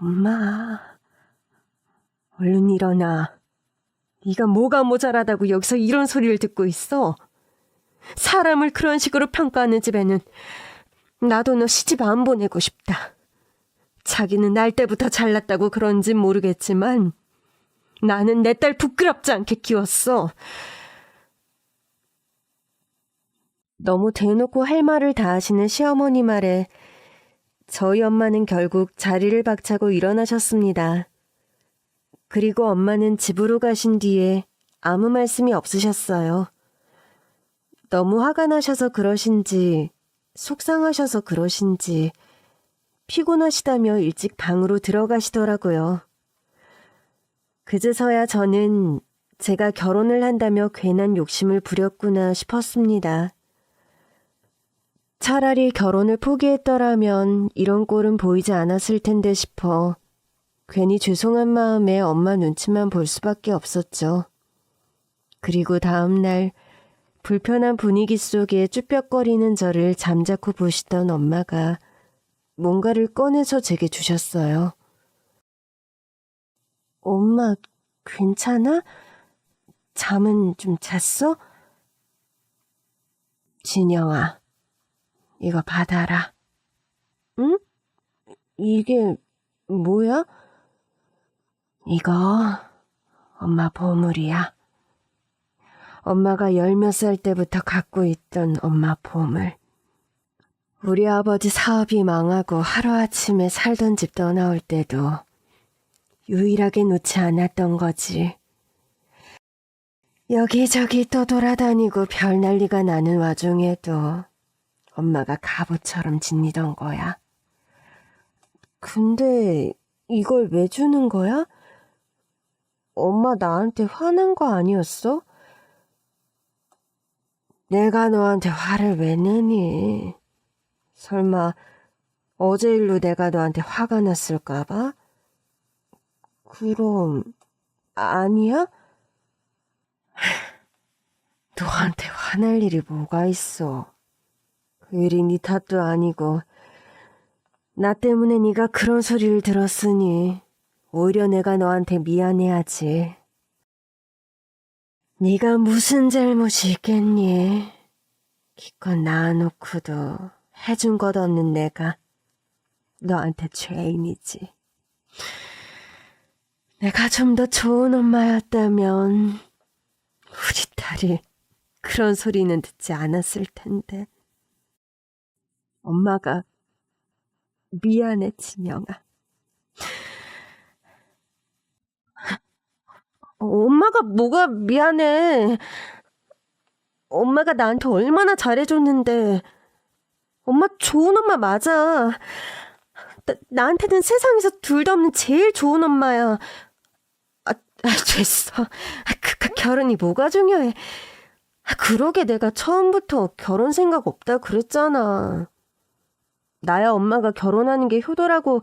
엄마, 얼른 일어나. 네가 뭐가 모자라다고 여기서 이런 소리를 듣고 있어? 사람을 그런 식으로 평가하는 집에는 나도 너 시집 안 보내고 싶다. 자기는 날 때부터 잘났다고 그런진 모르겠지만 나는 내 딸 부끄럽지 않게 키웠어. 너무 대놓고 할 말을 다 하시는 시어머니 말에 저희 엄마는 결국 자리를 박차고 일어나셨습니다. 그리고 엄마는 집으로 가신 뒤에 아무 말씀이 없으셨어요. 너무 화가 나셔서 그러신지, 속상하셔서 그러신지, 피곤하시다며 일찍 방으로 들어가시더라고요. 그제서야 저는 제가 결혼을 한다며 괜한 욕심을 부렸구나 싶었습니다. 차라리 결혼을 포기했더라면 이런 꼴은 보이지 않았을 텐데 싶어 괜히 죄송한 마음에 엄마 눈치만 볼 수밖에 없었죠. 그리고 다음 날 불편한 분위기 속에 쭈뼛거리는 저를 잠자코 보시던 엄마가 뭔가를 꺼내서 제게 주셨어요. 엄마, 괜찮아? 잠은 좀 잤어? 진영아, 이거 받아라. 응? 이게 뭐야? 이거 엄마 보물이야. 엄마가 10몇 살 때부터 갖고 있던 엄마 보물. 우리 아버지 사업이 망하고 하루아침에 살던 집 떠나올 때도 유일하게 놓지 않았던 거지. 여기저기 또 돌아다니고 별 난리가 나는 와중에도 엄마가 갑옷처럼 지니던 거야. 근데 이걸 왜 주는 거야? 엄마 나한테 화난 거 아니었어? 내가 너한테 화를 왜 내니? 설마 어제 일로 내가 너한테 화가 났을까 봐? 그럼 아니야? 너한테 화날 일이 뭐가 있어. 그 일이 네 탓도 아니고 나 때문에 네가 그런 소리를 들었으니 오히려 내가 너한테 미안해하지. 네가 무슨 잘못이 있겠니? 기껏 낳아놓고도 해준 것 없는 내가 너한테 죄인이지. 내가 좀 더 좋은 엄마였다면 우리 딸이 그런 소리는 듣지 않았을 텐데. 엄마가 미안해, 진영아. 엄마가 뭐가 미안해. 엄마가 나한테 얼마나 잘해줬는데. 엄마 좋은 엄마 맞아. 나한테는 세상에서 둘도 없는 제일 좋은 엄마야. 됐어. 결혼이 뭐가 중요해. 그러게 내가 처음부터 결혼 생각 없다 그랬잖아. 나야 엄마가 결혼하는 게 효도라고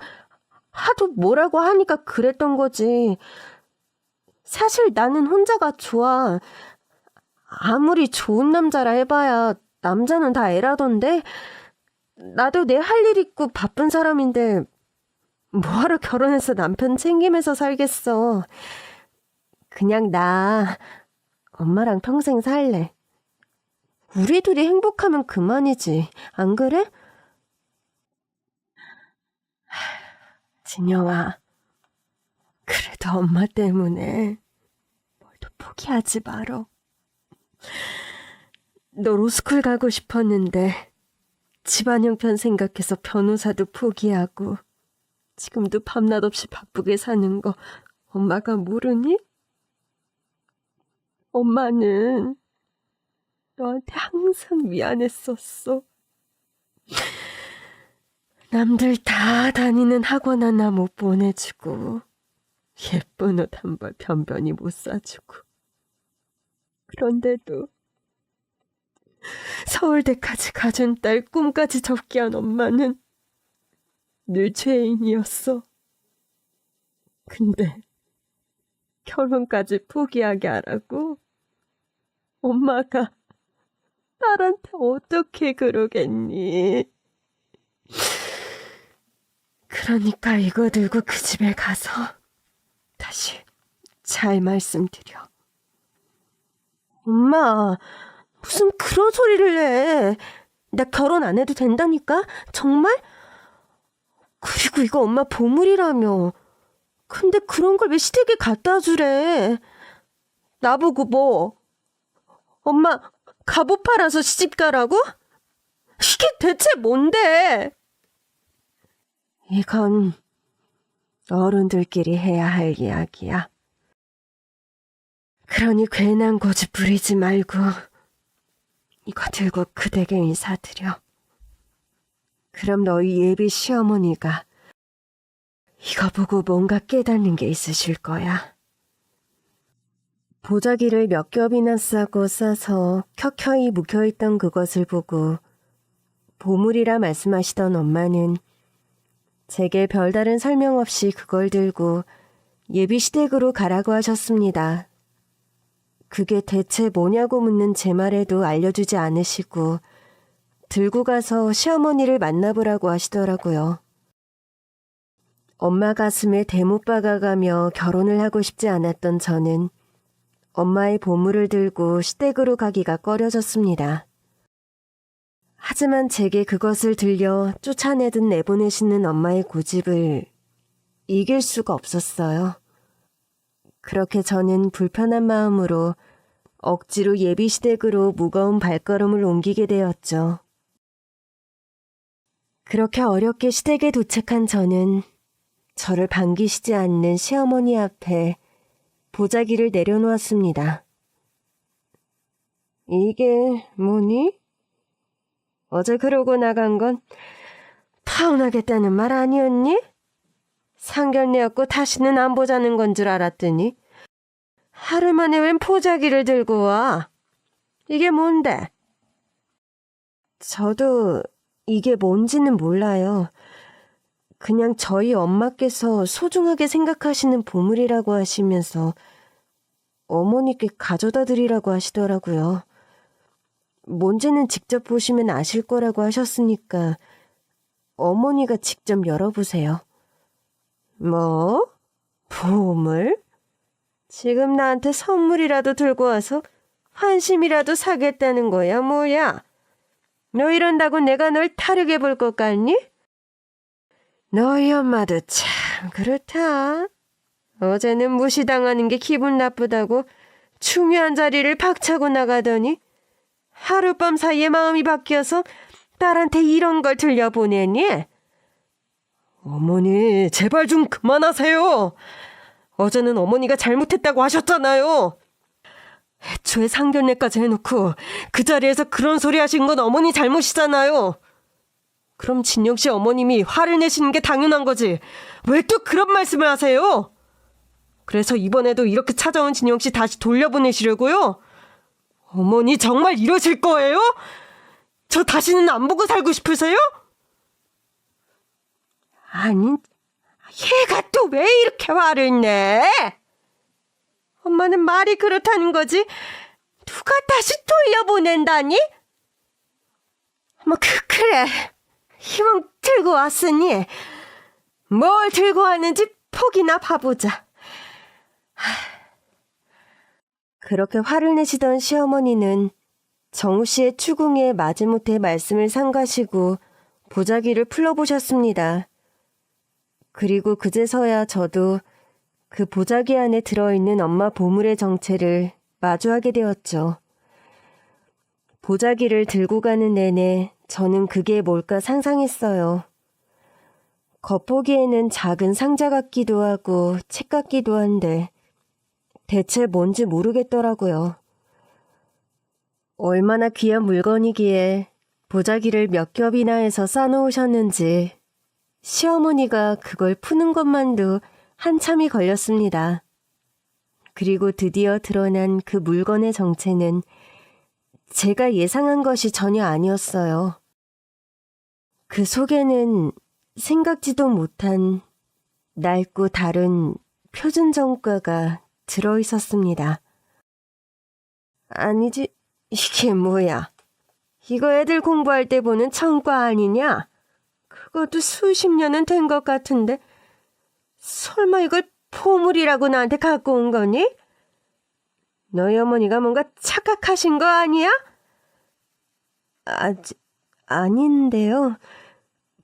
하도 뭐라고 하니까 그랬던 거지. 사실 나는 혼자가 좋아. 아무리 좋은 남자라 해봐야 남자는 다 애라던데. 나도 내 할 일 있고 바쁜 사람인데 뭐하러 결혼해서 남편 챙기면서 살겠어. 그냥 나 엄마랑 평생 살래. 우리 둘이 행복하면 그만이지. 안 그래? 진영아, 그래도 엄마 때문에 뭘 더 포기하지 말어. 너 로스쿨 가고 싶었는데 집안 형편 생각해서 변호사도 포기하고 지금도 밤낮 없이 바쁘게 사는 거 엄마가 모르니? 엄마는 너한테 항상 미안했었어. 남들 다 다니는 학원 하나 못 보내주고 예쁜 옷 한 벌 변변히 못 사주고 그런데도 서울대까지 가준 딸 꿈까지 접게 한 엄마는 늘 죄인이었어. 근데 결혼까지 포기하게 하라고 엄마가 딸한테 어떻게 그러겠니? 그러니까 이거 들고 그 집에 가서 다시 잘 말씀드려. 엄마, 무슨 그런 소리를 해. 나 결혼 안 해도 된다니까? 정말? 그리고 이거 엄마 보물이라며. 근데 그런 걸 왜 시댁에 갖다 주래? 나보고 뭐, 엄마 갑옷 팔아서 시집 가라고? 이게 대체 뭔데? 이건 어른들끼리 해야 할 이야기야. 그러니 괜한 고집 부리지 말고 이거 들고 그대게 인사드려. 그럼 너희 예비 시어머니가 이거 보고 뭔가 깨닫는 게 있으실 거야. 보자기를 몇 겹이나 싸서 켜켜이 묵혀있던 그것을 보고 보물이라 말씀하시던 엄마는 제게 별다른 설명 없이 그걸 들고 예비 시댁으로 가라고 하셨습니다. 그게 대체 뭐냐고 묻는 제 말에도 알려주지 않으시고 들고 가서 시어머니를 만나보라고 하시더라고요. 엄마 가슴에 대못 박아가며 결혼을 하고 싶지 않았던 저는 엄마의 보물을 들고 시댁으로 가기가 꺼려졌습니다. 하지만 제게 그것을 들려 쫓아내듯 내보내시는 엄마의 고집을 이길 수가 없었어요. 그렇게 저는 불편한 마음으로 억지로 예비 시댁으로 무거운 발걸음을 옮기게 되었죠. 그렇게 어렵게 시댁에 도착한 저는 저를 반기시지 않는 시어머니 앞에 보자기를 내려놓았습니다. 이게 뭐니? 어제 그러고 나간 건 타운하겠다는 말 아니었니? 상견례였고 다시는 안 보자는 건 줄 알았더니 하루 만에 웬 포자기를 들고 와? 이게 뭔데? 저도 이게 뭔지는 몰라요. 그냥 저희 엄마께서 소중하게 생각하시는 보물이라고 하시면서 어머니께 가져다 드리라고 하시더라고요. 뭔지는 직접 보시면 아실 거라고 하셨으니까 어머니가 직접 열어보세요. 뭐? 보물? 지금 나한테 선물이라도 들고 와서 환심이라도 사겠다는 거야, 뭐야? 너 이런다고 내가 널 타르게 볼 것 같니? 너희 엄마도 참 그렇다. 어제는 무시당하는 게 기분 나쁘다고 중요한 자리를 박차고 나가더니 하룻밤 사이에 마음이 바뀌어서 딸한테 이런 걸 들려보내니? 어머니, 제발 좀 그만하세요. 어제는 어머니가 잘못했다고 하셨잖아요. 애초에 상견례까지 해놓고 그 자리에서 그런 소리 하신 건 어머니 잘못이잖아요. 그럼 진영씨 어머님이 화를 내시는 게 당연한 거지. 왜 또 그런 말씀을 하세요? 그래서 이번에도 이렇게 찾아온 진영씨 다시 돌려보내시려고요? 어머니 정말 이러실 거예요? 저 다시는 안 보고 살고 싶으세요? 아니, 얘가 또 왜 이렇게 화를 내? 엄마는 말이 그렇다는 거지. 누가 다시 돌려보낸다니? 뭐 그래. 희망 들고 왔으니 뭘 들고 왔는지 포기나 봐보자. 그렇게 화를 내시던 시어머니는 정우 씨의 추궁에 마지못해 말씀을 삼가시고 보자기를 풀어보셨습니다. 그리고 그제서야 저도 그 보자기 안에 들어있는 엄마 보물의 정체를 마주하게 되었죠. 보자기를 들고 가는 내내 저는 그게 뭘까 상상했어요. 겉보기에는 작은 상자 같기도 하고 책 같기도 한데 대체 뭔지 모르겠더라고요. 얼마나 귀한 물건이기에 보자기를 몇 겹이나 해서 싸놓으셨는지 시어머니가 그걸 푸는 것만도 한참이 걸렸습니다. 그리고 드디어 드러난 그 물건의 정체는 제가 예상한 것이 전혀 아니었어요. 그 속에는 생각지도 못한 낡고 다른 표준 정가가 들어있었습니다. 아니지, 이게 뭐야? 이거 애들 공부할 때 보는 청과 아니냐? 그것도 수십 년은 된 것 같은데 설마 이걸 보물이라고 나한테 갖고 온 거니? 너희 어머니가 뭔가 착각하신 거 아니야? 아닌데요.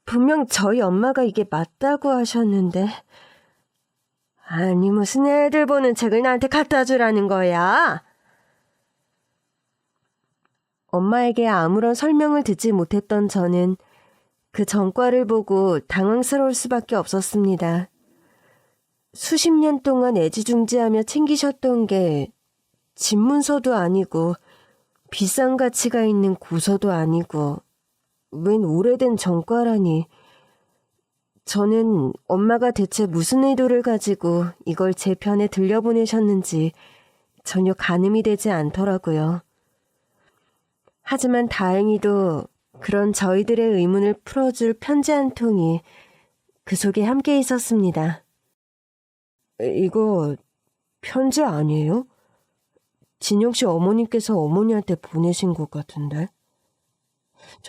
분명 저희 엄마가 이게 맞다고 하셨는데. 아니, 무슨 애들 보는 책을 나한테 갖다 주라는 거야? 엄마에게 아무런 설명을 듣지 못했던 저는 그 전과를 보고 당황스러울 수밖에 없었습니다. 수십 년 동안 애지중지하며 챙기셨던 게 집문서도 아니고 비싼 가치가 있는 고서도 아니고 웬 오래된 전과라니. 저는 엄마가 대체 무슨 의도를 가지고 이걸 제 편에 들려보내셨는지 전혀 가늠이 되지 않더라고요. 하지만 다행히도 그런 저희들의 의문을 풀어줄 편지 한 통이 그 속에 함께 있었습니다. 이거 편지 아니에요? 진영 씨 어머님께서 어머니한테 보내신 것 같은데.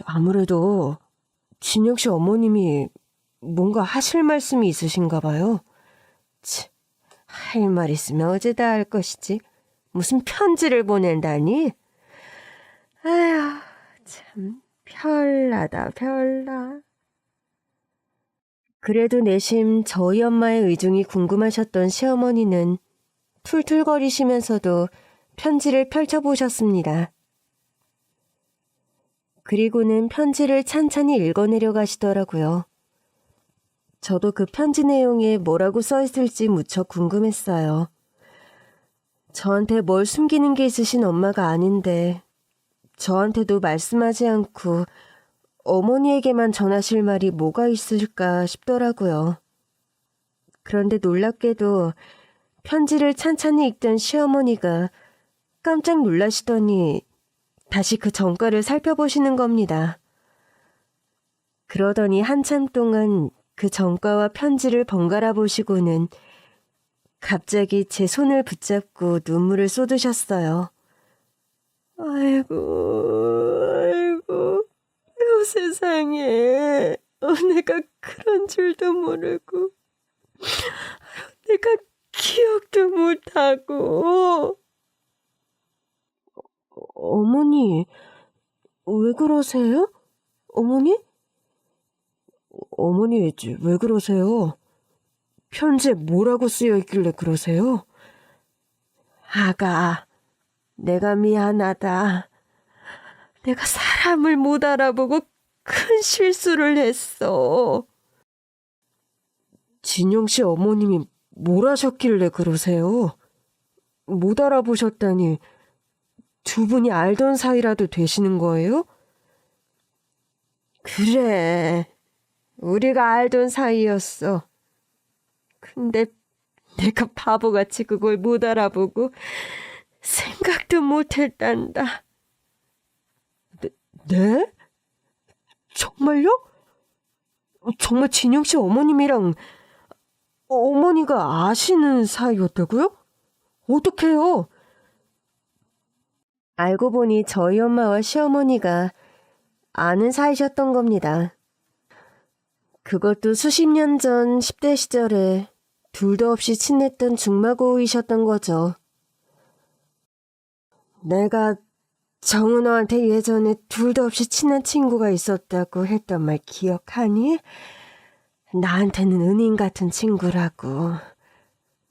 아무래도 진영 씨 어머님이 뭔가 하실 말씀이 있으신가 봐요. 할 말 있으면 어제 다 할 것이지. 무슨 편지를 보낸다니? 아휴, 참 별나다 별나. 그래도 내심 저희 엄마의 의중이 궁금하셨던 시어머니는 툴툴거리시면서도 편지를 펼쳐보셨습니다. 그리고는 편지를 찬찬히 읽어내려 가시더라고요. 저도 그 편지 내용에 뭐라고 써있을지 무척 궁금했어요. 저한테 뭘 숨기는 게 있으신 엄마가 아닌데 저한테도 말씀하지 않고 어머니에게만 전하실 말이 뭐가 있을까 싶더라고요. 그런데 놀랍게도 편지를 찬찬히 읽던 시어머니가 깜짝 놀라시더니 다시 그 전과를 살펴보시는 겁니다. 그러더니 한참 동안 그 전과와 편지를 번갈아 보시고는 갑자기 제 손을 붙잡고 눈물을 쏟으셨어요. 아이고, 세상에. 내가 그런 줄도 모르고, 내가 기억도 못하고. 어머니, 왜 그러세요? 어머니? 어머니, 왜 그러세요? 편지에 뭐라고 쓰여 있길래 그러세요? 아가, 내가 미안하다. 내가 사람을 못 알아보고 큰 실수를 했어. 진영 씨 어머님이 뭘 하셨길래 그러세요? 못 알아보셨다니 두 분이 알던 사이라도 되시는 거예요? 그래, 우리가 알던 사이였어. 근데 내가 바보같이 그걸 못 알아보고 생각도 못했단다. 네? 정말요? 정말 진영 씨 어머님이랑 어머니가 아시는 사이였다고요? 어떡해요? 알고 보니 저희 엄마와 시어머니가 아는 사이셨던 겁니다. 그것도 수십 년 전 10대 시절에 둘도 없이 친했던 중마고우이셨던 거죠. 내가 정은호한테 예전에 둘도 없이 친한 친구가 있었다고 했던 말 기억하니? 나한테는 은인 같은 친구라고.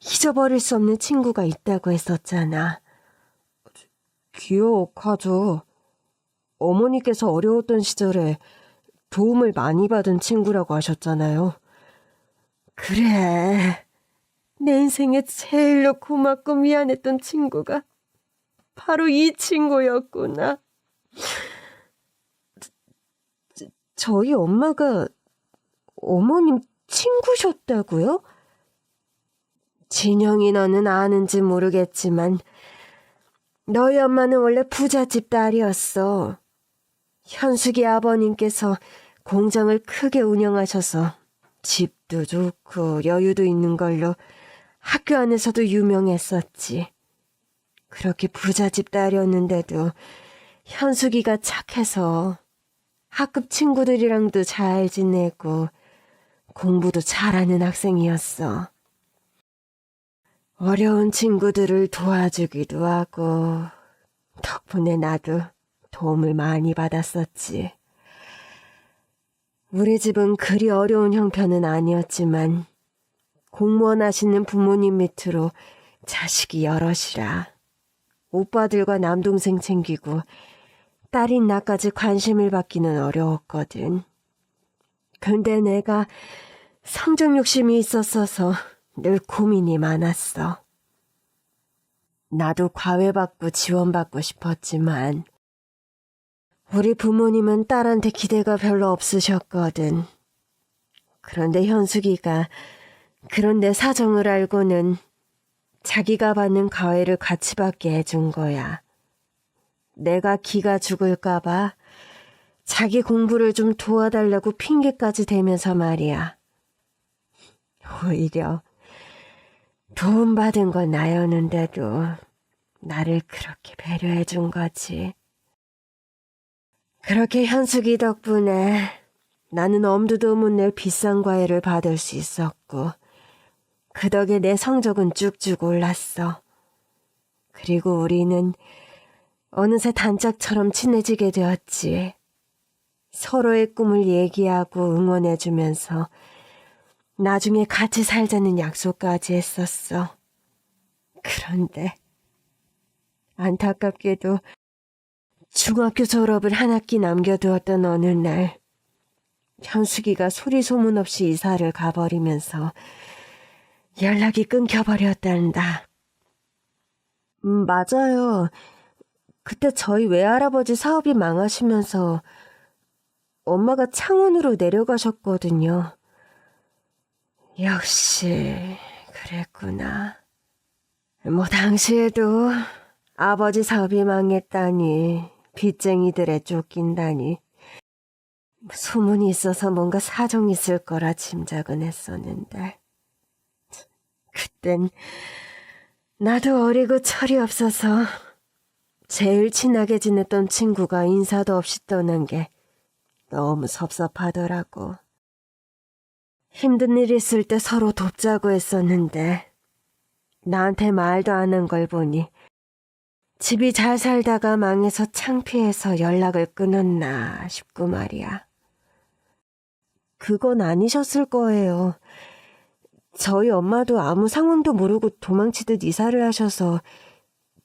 잊어버릴 수 없는 친구가 있다고 했었잖아. 기억하죠. 어머니께서 어려웠던 시절에 도움을 많이 받은 친구라고 하셨잖아요. 그래. 내 인생에 제일로 고맙고 미안했던 친구가 바로 이 친구였구나. 저희 엄마가 어머님 친구셨다고요? 진영이 너는 아는지 모르겠지만 너희 엄마는 원래 부잣집 딸이었어. 현숙이 아버님께서 공장을 크게 운영하셔서 집도 좋고 여유도 있는 걸로 학교 안에서도 유명했었지. 그렇게 부잣집 딸이었는데도 현숙이가 착해서 학급 친구들이랑도 잘 지내고 공부도 잘하는 학생이었어. 어려운 친구들을 도와주기도 하고 덕분에 나도 도움을 많이 받았었지. 우리 집은 그리 어려운 형편은 아니었지만 공무원 하시는 부모님 밑으로 자식이 여럿이라. 오빠들과 남동생 챙기고 딸인 나까지 관심을 받기는 어려웠거든. 근데 내가 성적 욕심이 있었어서 늘 고민이 많았어. 나도 과외받고 지원받고 싶었지만 우리 부모님은 딸한테 기대가 별로 없으셨거든. 그런데 현숙이가 그런 내 사정을 알고는 자기가 받는 과외를 같이 받게 해준 거야. 내가 기가 죽을까봐 자기 공부를 좀 도와달라고 핑계까지 대면서 말이야. 오히려 도움받은 건 나였는데도 나를 그렇게 배려해준 거지. 그렇게 현숙이 덕분에 나는 엄두도 못 낼 비싼 과외를 받을 수 있었고 그 덕에 내 성적은 쭉쭉 올랐어. 그리고 우리는 어느새 단짝처럼 친해지게 되었지. 서로의 꿈을 얘기하고 응원해주면서 나중에 같이 살자는 약속까지 했었어. 그런데 안타깝게도 중학교 졸업을 한 학기 남겨두었던 어느 날 현숙이가 소리 소문 없이 이사를 가버리면서 연락이 끊겨버렸단다. 맞아요. 그때 저희 외할아버지 사업이 망하시면서 엄마가 창원으로 내려가셨거든요. 역시 그랬구나. 뭐 당시에도 아버지 사업이 망했다니, 빚쟁이들에 쫓긴다니 소문이 있어서 뭔가 사정이 있을 거라 짐작은 했었는데 그땐 나도 어리고 철이 없어서 제일 친하게 지냈던 친구가 인사도 없이 떠난 게 너무 섭섭하더라고. 힘든 일 있을 때 서로 돕자고 했었는데 나한테 말도 안 한 걸 보니 집이 잘 살다가 망해서 창피해서 연락을 끊었나 싶고 말이야. 그건 아니셨을 거예요. 저희 엄마도 아무 상황도 모르고 도망치듯 이사를 하셔서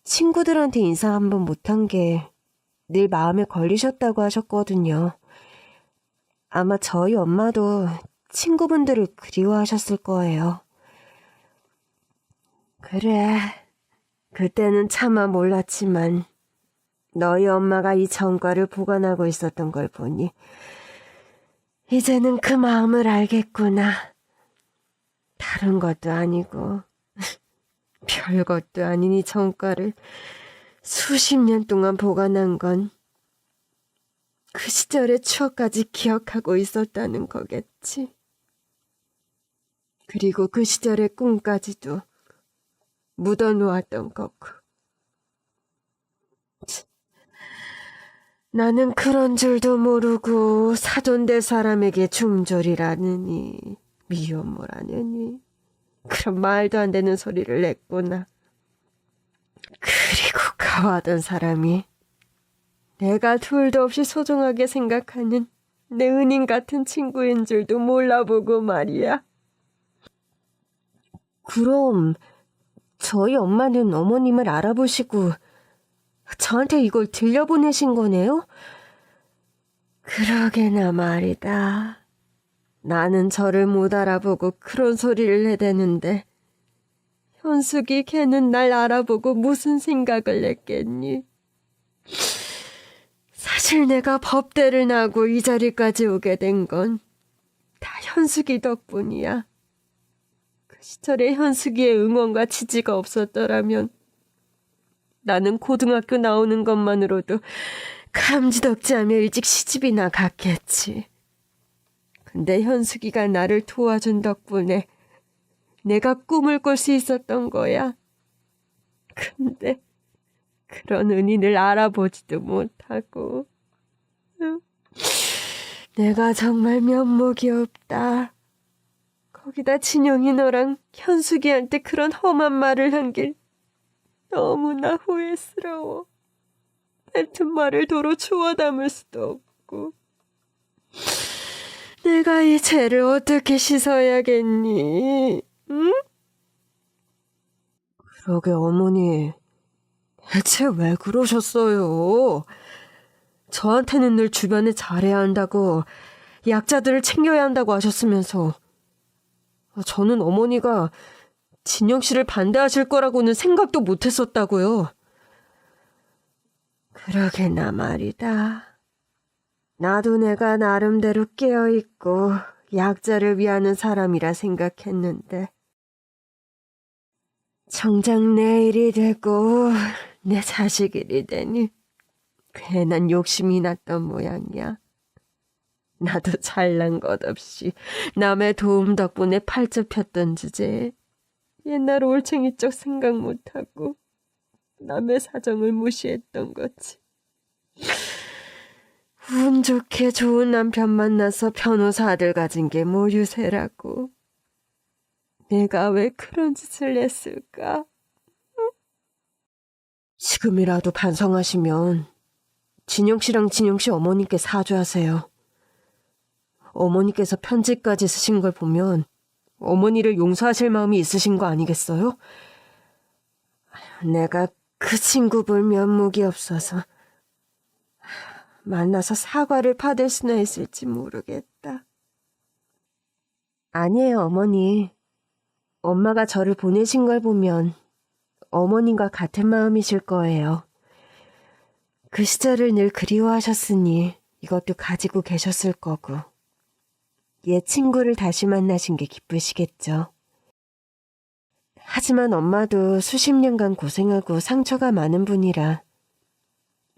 친구들한테 인사 한번 못한 게 늘 마음에 걸리셨다고 하셨거든요. 아마 저희 엄마도 친구분들을 그리워하셨을 거예요. 그래, 그때는 차마 몰랐지만 너희 엄마가 이 전과를 보관하고 있었던 걸 보니 이제는 그 마음을 알겠구나. 다른 것도 아니고 별것도 아닌 이 전과를 수십 년 동안 보관한 건 그 시절의 추억까지 기억하고 있었다는 거겠지. 그리고 그 시절의 꿈까지도 묻어놓았던 거고. 나는 그런 줄도 모르고 사돈될 사람에게 중졸이라느니 미혼모라느니 그런 말도 안 되는 소리를 냈구나. 그리고 가와던 사람이 내가 둘도 없이 소중하게 생각하는 내 은인 같은 친구인 줄도 몰라보고 말이야. 그럼 저희 엄마는 어머님을 알아보시고 저한테 이걸 들려보내신 거네요? 그러게나 말이다. 나는 저를 못 알아보고 그런 소리를 해대는데 현숙이 걔는 날 알아보고 무슨 생각을 냈겠니? 사실 내가 법대를 나고 이 자리까지 오게 된 건 다 현숙이 덕분이야. 그 시절에 현숙이의 응원과 지지가 없었더라면 나는 고등학교 나오는 것만으로도 감지덕지하며 일찍 시집이나 갔겠지. 근데 현숙이가 나를 도와준 덕분에 내가 꿈을 꿀 수 있었던 거야. 근데 그런 은인을 알아보지도 못하고. 내가 정말 면목이 없다. 거기다 진영이 너랑 현숙이한테 그런 험한 말을 한 게 너무나 후회스러워. 뱉은 말을 도로 주워 담을 수도 없고. 내가 이 죄를 어떻게 씻어야겠니? 응? 그러게 어머니, 대체 왜 그러셨어요? 저한테는 늘 주변에 잘해야 한다고, 약자들을 챙겨야 한다고 하셨으면서 저는 어머니가 진영 씨를 반대하실 거라고는 생각도 못했었다고요. 그러게나 말이다. 나도 내가 나름대로 깨어있고 약자를 위하는 사람이라 생각했는데 정작 내 일이 되고 내 자식 일이 되니 괜한 욕심이 났던 모양이야. 나도 잘난 것 없이 남의 도움 덕분에 팔자 폈던 주제에 옛날 올챙이적 생각 못하고 남의 사정을 무시했던 거지. 운 좋게 좋은 남편 만나서 변호사 아들 가진 게 뭐 유세라고. 내가 왜 그런 짓을 했을까? 지금이라도 반성하시면 진영 씨랑 진영 씨 어머니께 사죄하세요. 어머니께서 편지까지 쓰신 걸 보면 어머니를 용서하실 마음이 있으신 거 아니겠어요? 내가 그 친구 볼 면목이 없어서 만나서 사과를 받을 수나 있을지 모르겠다. 아니에요, 어머니. 엄마가 저를 보내신 걸 보면 어머님과 같은 마음이실 거예요. 그 시절을 늘 그리워하셨으니 이것도 가지고 계셨을 거고. 옛 친구를 다시 만나신 게 기쁘시겠죠. 하지만 엄마도 수십 년간 고생하고 상처가 많은 분이라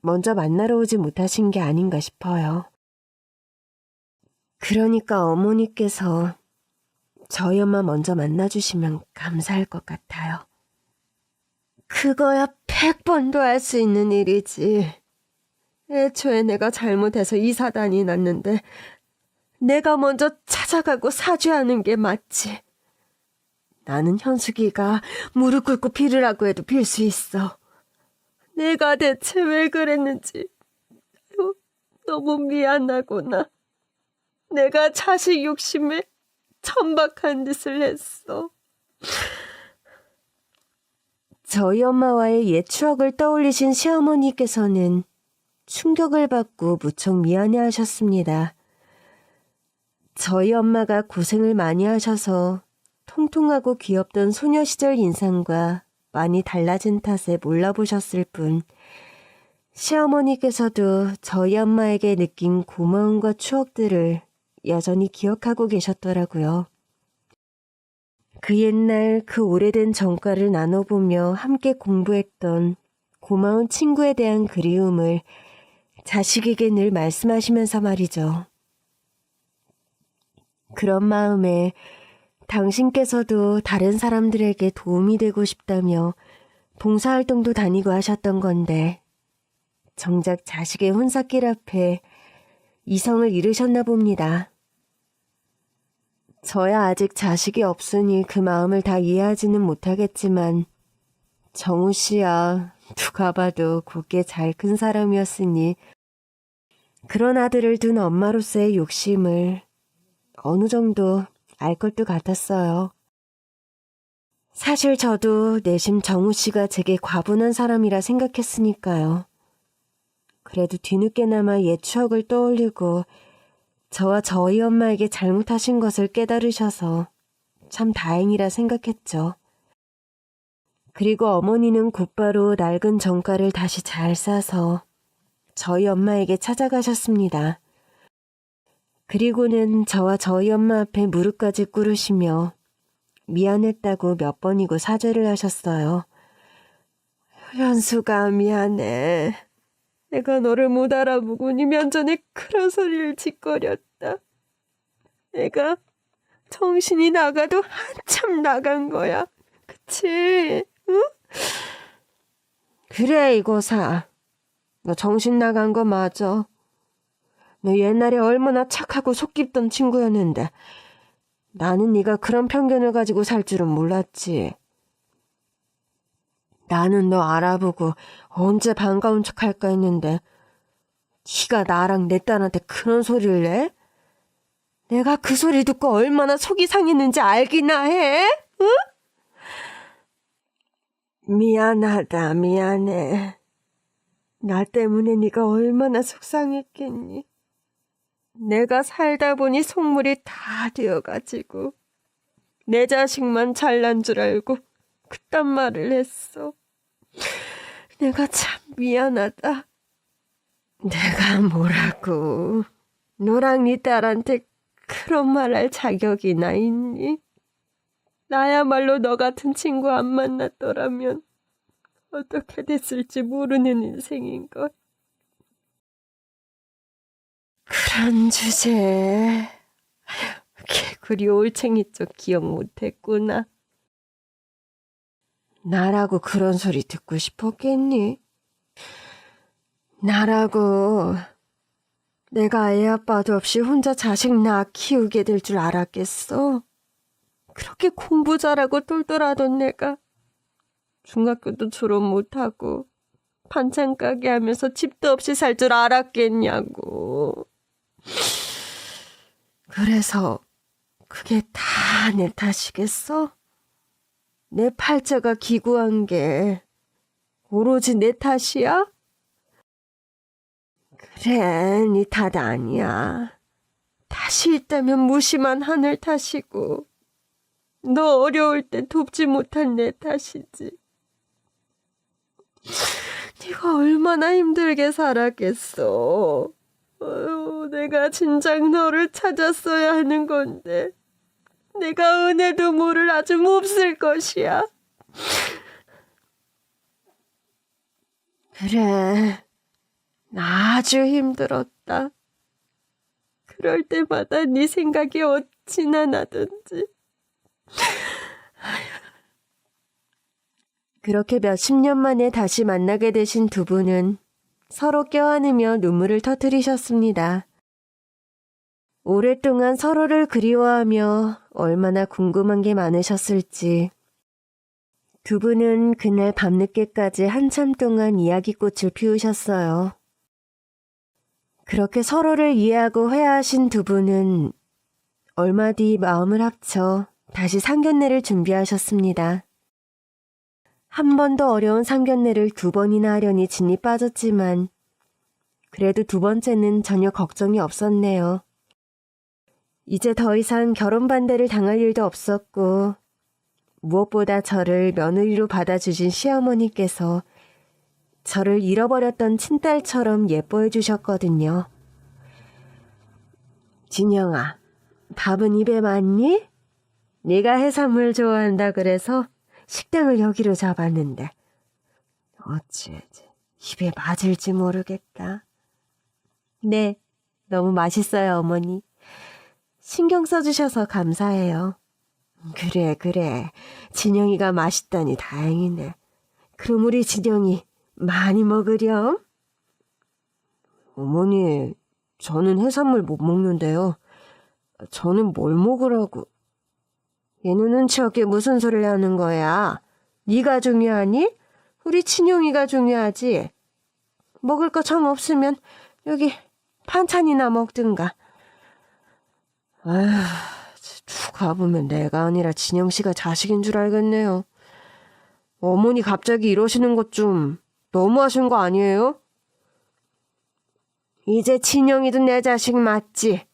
먼저 만나러 오지 못하신 게 아닌가 싶어요. 그러니까 어머니께서 저희 엄마 먼저 만나주시면 감사할 것 같아요. 그거야 100번도 할 수 있는 일이지. 애초에 내가 잘못해서 이 사단이 났는데 내가 먼저 찾아가고 사죄하는 게 맞지. 나는 현숙이가 무릎 꿇고 빌으라고 해도 빌 수 있어. 내가 대체 왜 그랬는지 너무 미안하구나. 내가 자식 욕심에 천박한 짓을 했어. 저희 엄마와의 옛 추억을 떠올리신 시어머니께서는 충격을 받고 무척 미안해하셨습니다. 저희 엄마가 고생을 많이 하셔서 통통하고 귀엽던 소녀 시절 인상과 많이 달라진 탓에 몰라보셨을 뿐 시어머니께서도 저희 엄마에게 느낀 고마움과 추억들을 여전히 기억하고 계셨더라고요. 그 옛날 그 오래된 전과를 나눠보며 함께 공부했던 고마운 친구에 대한 그리움을 자식에게 늘 말씀하시면서 말이죠. 그런 마음에 당신께서도 다른 사람들에게 도움이 되고 싶다며 봉사활동도 다니고 하셨던 건데 정작 자식의 혼사길 앞에 이성을 잃으셨나 봅니다. 저야 아직 자식이 없으니 그 마음을 다 이해하지는 못하겠지만 정우 씨야 누가 봐도 곱게 잘 큰 사람이었으니 그런 아들을 둔 엄마로서의 욕심을 어느 정도 알 것도 같았어요. 사실 저도 내심 정우 씨가 제게 과분한 사람이라 생각했으니까요. 그래도 뒤늦게나마 옛 추억을 떠올리고 저와 저희 엄마에게 잘못하신 것을 깨달으셔서 참 다행이라 생각했죠. 그리고 어머니는 곧바로 낡은 정가를 다시 잘 싸서 저희 엄마에게 찾아가셨습니다. 그리고는 저와 저희 엄마 앞에 무릎까지 꿇으시며 미안했다고 몇 번이고 사죄를 하셨어요. 현수가 미안해. 내가 너를 못 알아보고 니 면전에 그런 소리를 짓거렸다. 내가 정신이 나가도 한참 나간 거야. 그치? 응? 그래 이거사. 너 정신 나간 거 맞아. 너 옛날에 얼마나 착하고 속 깊던 친구였는데 나는 네가 그런 편견을 가지고 살 줄은 몰랐지. 나는 너 알아보고 언제 반가운 척 할까 했는데 네가 나랑 내 딸한테 그런 소리를 내? 내가 그 소리 듣고 얼마나 속이 상했는지 알기나 해? 응? 미안하다, 미안해. 나 때문에 네가 얼마나 속상했겠니. 내가 살다 보니 속물이 다 되어가지고 내 자식만 잘난 줄 알고 그딴 말을 했어. 내가 참 미안하다. 내가 뭐라고 너랑 네 딸한테 그런 말할 자격이나 있니? 나야말로 너 같은 친구 안 만났더라면 어떻게 됐을지 모르는 인생인걸. 그런 주제에 개구리 올챙이 쪽 기억 못했구나. 나라고 그런 소리 듣고 싶었겠니? 나라고 내가 애 아빠도 없이 혼자 자식 낳아 키우게 될 줄 알았겠어? 그렇게 공부 잘하고 똘똘하던 내가 중학교도 졸업 못하고 반찬 가게 하면서 집도 없이 살 줄 알았겠냐고. 그래서 그게 다 내 탓이겠어? 내 팔자가 기구한 게 오로지 내 탓이야? 그래, 네 탓 아니야. 탓이 있다면 무심한 하늘 탓이고 너 어려울 때 돕지 못한 내 탓이지. 네가 얼마나 힘들게 살았겠어. 내가 진작 너를 찾았어야 하는 건데 내가 은혜도 모를 아주 몹쓸 것이야. 그래, 나 아주 힘들었다. 그럴 때마다 네 생각이 어찌나 나던지. 그렇게 몇십 년 만에 다시 만나게 되신 두 분은 서로 껴안으며 눈물을 터뜨리셨습니다. 오랫동안 서로를 그리워하며 얼마나 궁금한 게 많으셨을지. 두 분은 그날 밤늦게까지 한참 동안 이야기꽃을 피우셨어요. 그렇게 서로를 이해하고 회화하신 두 분은 얼마 뒤 마음을 합쳐 다시 상견례를 준비하셨습니다. 한 번도 어려운 상견례를 두 번이나 하려니 진이 빠졌지만 그래도 두 번째는 전혀 걱정이 없었네요. 이제 더 이상 결혼 반대를 당할 일도 없었고 무엇보다 저를 며느리로 받아주신 시어머니께서 저를 잃어버렸던 친딸처럼 예뻐해 주셨거든요. 진영아, 밥은 입에 맞니? 네가 해산물 좋아한다 그래서 식당을 여기로 잡았는데 어찌 입에 맞을지 모르겠다. 네, 너무 맛있어요, 어머니. 신경 써주셔서 감사해요. 그래. 진영이가 맛있다니 다행이네. 그럼 우리 진영이 많이 먹으렴? 어머니, 저는 해산물 못 먹는데요. 저는 뭘 먹으라고. 얘는 눈치 없게 무슨 소리를 하는 거야. 네가 중요하니? 우리 친용이가 중요하지. 먹을 거 정 없으면 여기 반찬이나 먹든가. 아휴, 누가 보면 내가 아니라 진영씨가 자식인 줄 알겠네요. 어머니 갑자기 이러시는 것 좀 너무하신 거 아니에요? 이제 진영이도 내 자식 맞지?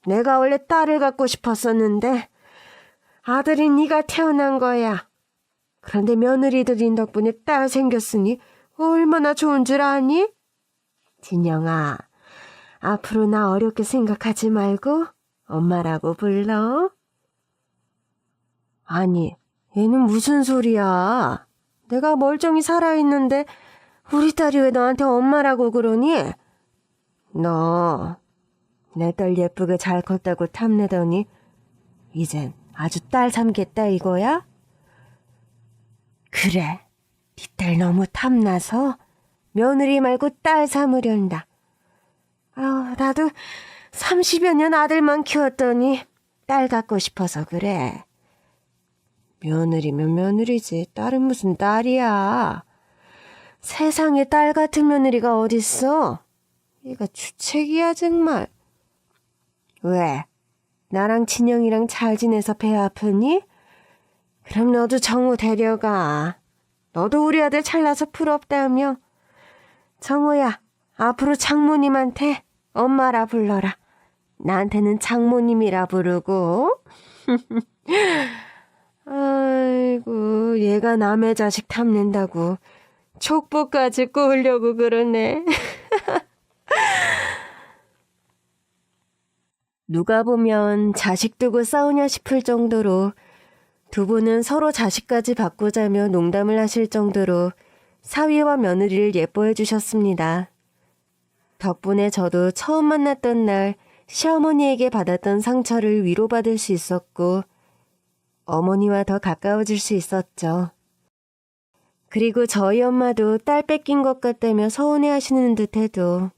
내가 원래 딸을 갖고 싶었었는데 아들인 네가 태어난 거야. 그런데 며느리들인 덕분에 딸 생겼으니 얼마나 좋은 줄 아니? 진영아, 앞으로 나 어렵게 생각하지 말고 엄마라고 불러. 아니, 얘는 무슨 소리야. 내가 멀쩡히 살아있는데 우리 딸이 왜 너한테 엄마라고 그러니? 너 내 딸 예쁘게 잘 컸다고 탐내더니 이젠 아주 딸 삼겠다 이거야? 그래, 네 딸 너무 탐나서 며느리 말고 딸 삼으련다. 나도 30여 년 아들만 키웠더니 딸 갖고 싶어서 그래. 며느리면 며느리지 딸은 무슨 딸이야. 세상에 딸 같은 며느리가 어딨어. 얘가 주책이야 정말. 왜? 나랑 진영이랑 잘 지내서 배 아프니? 그럼 너도 정우 데려가. 너도 우리 아들 잘나서 부럽다며. 정우야, 앞으로 장모님한테 엄마라 불러라. 나한테는 장모님이라 부르고. 아이고, 얘가 남의 자식 탐낸다고 족보까지 꼬으려고 그러네. 누가 보면 자식 두고 싸우냐 싶을 정도로 두 분은 서로 자식까지 바꾸자며 농담을 하실 정도로 사위와 며느리를 예뻐해 주셨습니다. 덕분에 저도 처음 만났던 날 시어머니에게 받았던 상처를 위로받을 수 있었고 어머니와 더 가까워질 수 있었죠. 그리고 저희 엄마도 딸 뺏긴 것 같다며 서운해하시는 듯해도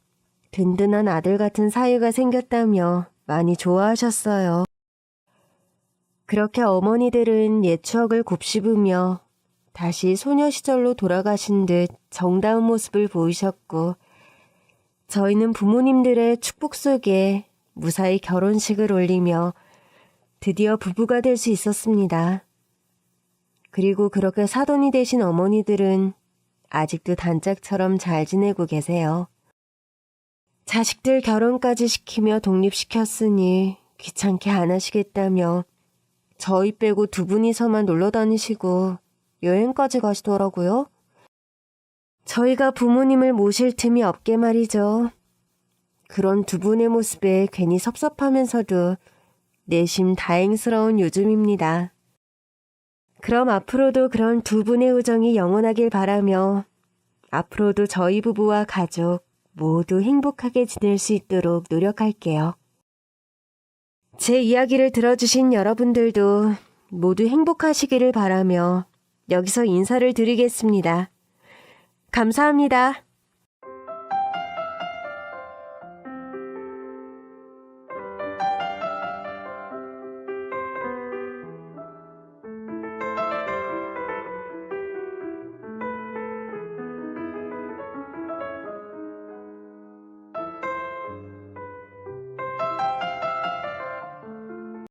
든든한 아들 같은 사위가 생겼다며 많이 좋아하셨어요. 그렇게 어머니들은 옛 추억을 곱씹으며 다시 소녀 시절로 돌아가신 듯 정다운 모습을 보이셨고 저희는 부모님들의 축복 속에 무사히 결혼식을 올리며 드디어 부부가 될 수 있었습니다. 그리고 그렇게 사돈이 되신 어머니들은 아직도 단짝처럼 잘 지내고 계세요. 자식들 결혼까지 시키며 독립시켰으니 귀찮게 안 하시겠다며 저희 빼고 두 분이서만 놀러 다니시고 여행까지 가시더라고요. 저희가 부모님을 모실 틈이 없게 말이죠. 그런 두 분의 모습에 괜히 섭섭하면서도 내심 다행스러운 요즘입니다. 그럼 앞으로도 그런 두 분의 우정이 영원하길 바라며 앞으로도 저희 부부와 가족 모두 행복하게 지낼 수 있도록 노력할게요. 제 이야기를 들어주신 여러분들도 모두 행복하시기를 바라며 여기서 인사를 드리겠습니다. 감사합니다.